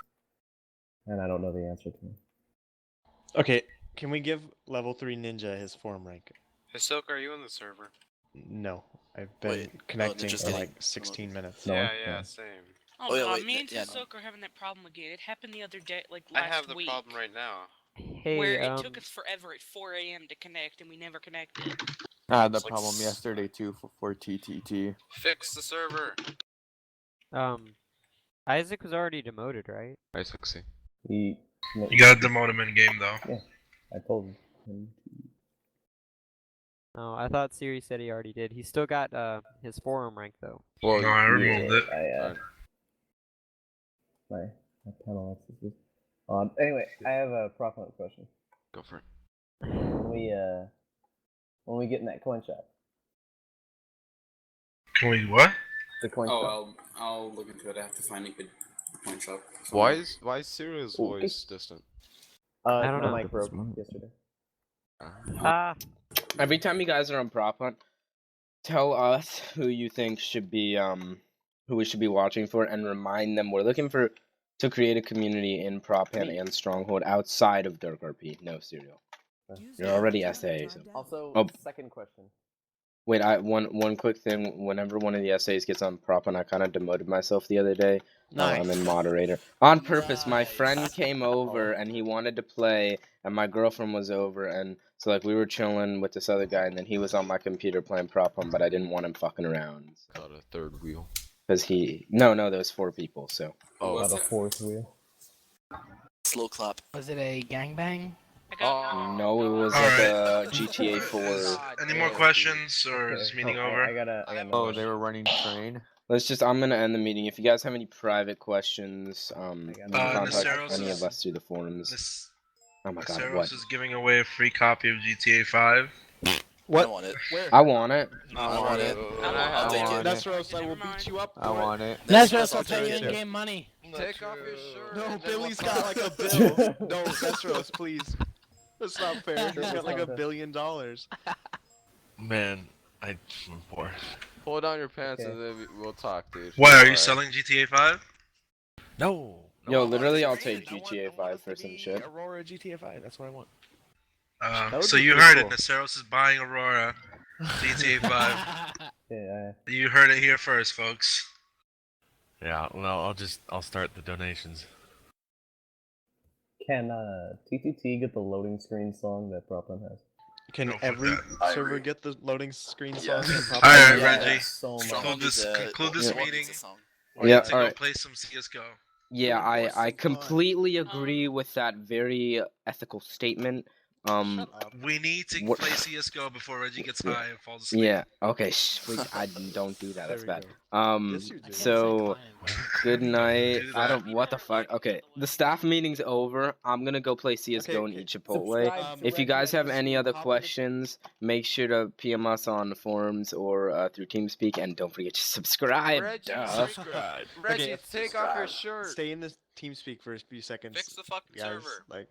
and I don't know the answer to them. Okay, can we give level 3 ninja his form rank? Hisoka, are you on the server? No, I've been connecting for like 16 minutes. Yeah, same. Oh, God, me and Hisoka are having that problem again. It happened the other day, like last I have the week. problem right now. Where it took us forever at 4 AM to connect, and we never connected. I had that problem yesterday too for TTT. Fix the server. Isaac was already demoted, right? Isaac, see. You gotta demote him in game though. Yeah, I told him. Oh, I thought Siri said he already did. He still got his forum rank though. Well, no, I removed it. My panel access. Anyway, I have a prop hunt question. Go for it. When we get in that coin shop. Can we what? The coin shop. I'll look into it. I have to find a good coin shop. Why is Cyril's voice distant? I don't know. My mic broke yesterday. Every time you guys are on prop hunt, tell us who you think should be who we should be watching for, and remind them we're looking to create a community in prop hunt and stronghold outside of Dark RP. No Serial. You're already SA. So. Also, second question. Wait, one quick thing. Whenever one of the SAs gets on prop hunt, I kind of demoted myself the other day. I'm in moderator on purpose. My friend came over and he wanted to play, and my girlfriend was over, and so like we were chilling with this other guy, and then he was on my computer playing prop hunt, but I didn't want him fucking around. Got a third wheel. Because no, there was 4 people. So. Got a 4th wheel. Slow clap. Was it a gangbang? No, it was like a GTA 4. Any more questions, or is this meeting over? I got they were running train. I'm gonna end the meeting. If you guys have any private questions, contact any of us through the forums. Oh my god, what? is giving away a free copy of GTA 5. What? I want it. Where? I want it. I want it. I'll take it. Nestros, I will beat you up. I want it. Nestros, I'll pay you in-game money. Take off your shirt. No, Billy's got like a bill. No, Nestros, please. That's not fair. He's got like $1 billion. Man, I'm poor. Pull down your pants and then we'll talk, dude. What, are you selling GTA 5? No. Yo, literally, I'll take GTA 5 for some shit. Aurora GTA 5, that's what I want. So you heard it, Naceros is buying Aurora GTA 5. You heard it here first, folks. Yeah, well, I'll start the donations. Can TTT get the loading screen song that Proplin has? Can every server get the loading screen song? Alright, Reggie. So Conclude this meeting. Yeah, to alright. go play some CSGO. Yeah, I completely agree with that very ethical statement. We need to play CSGO before Reggie gets high and falls asleep. Yeah. Okay. I don't do that. That's bad. So good night. I don't. What the fuck? Okay. The staff meeting's over. I'm gonna go play CS:GO and eat Chipotle. If you guys have any other questions, make sure to PM us on the forums or through TeamSpeak, and don't forget to subscribe. Reggie, take off your shirt. Stay in this TeamSpeak for a few seconds. Fix the fucking guys. server. Like.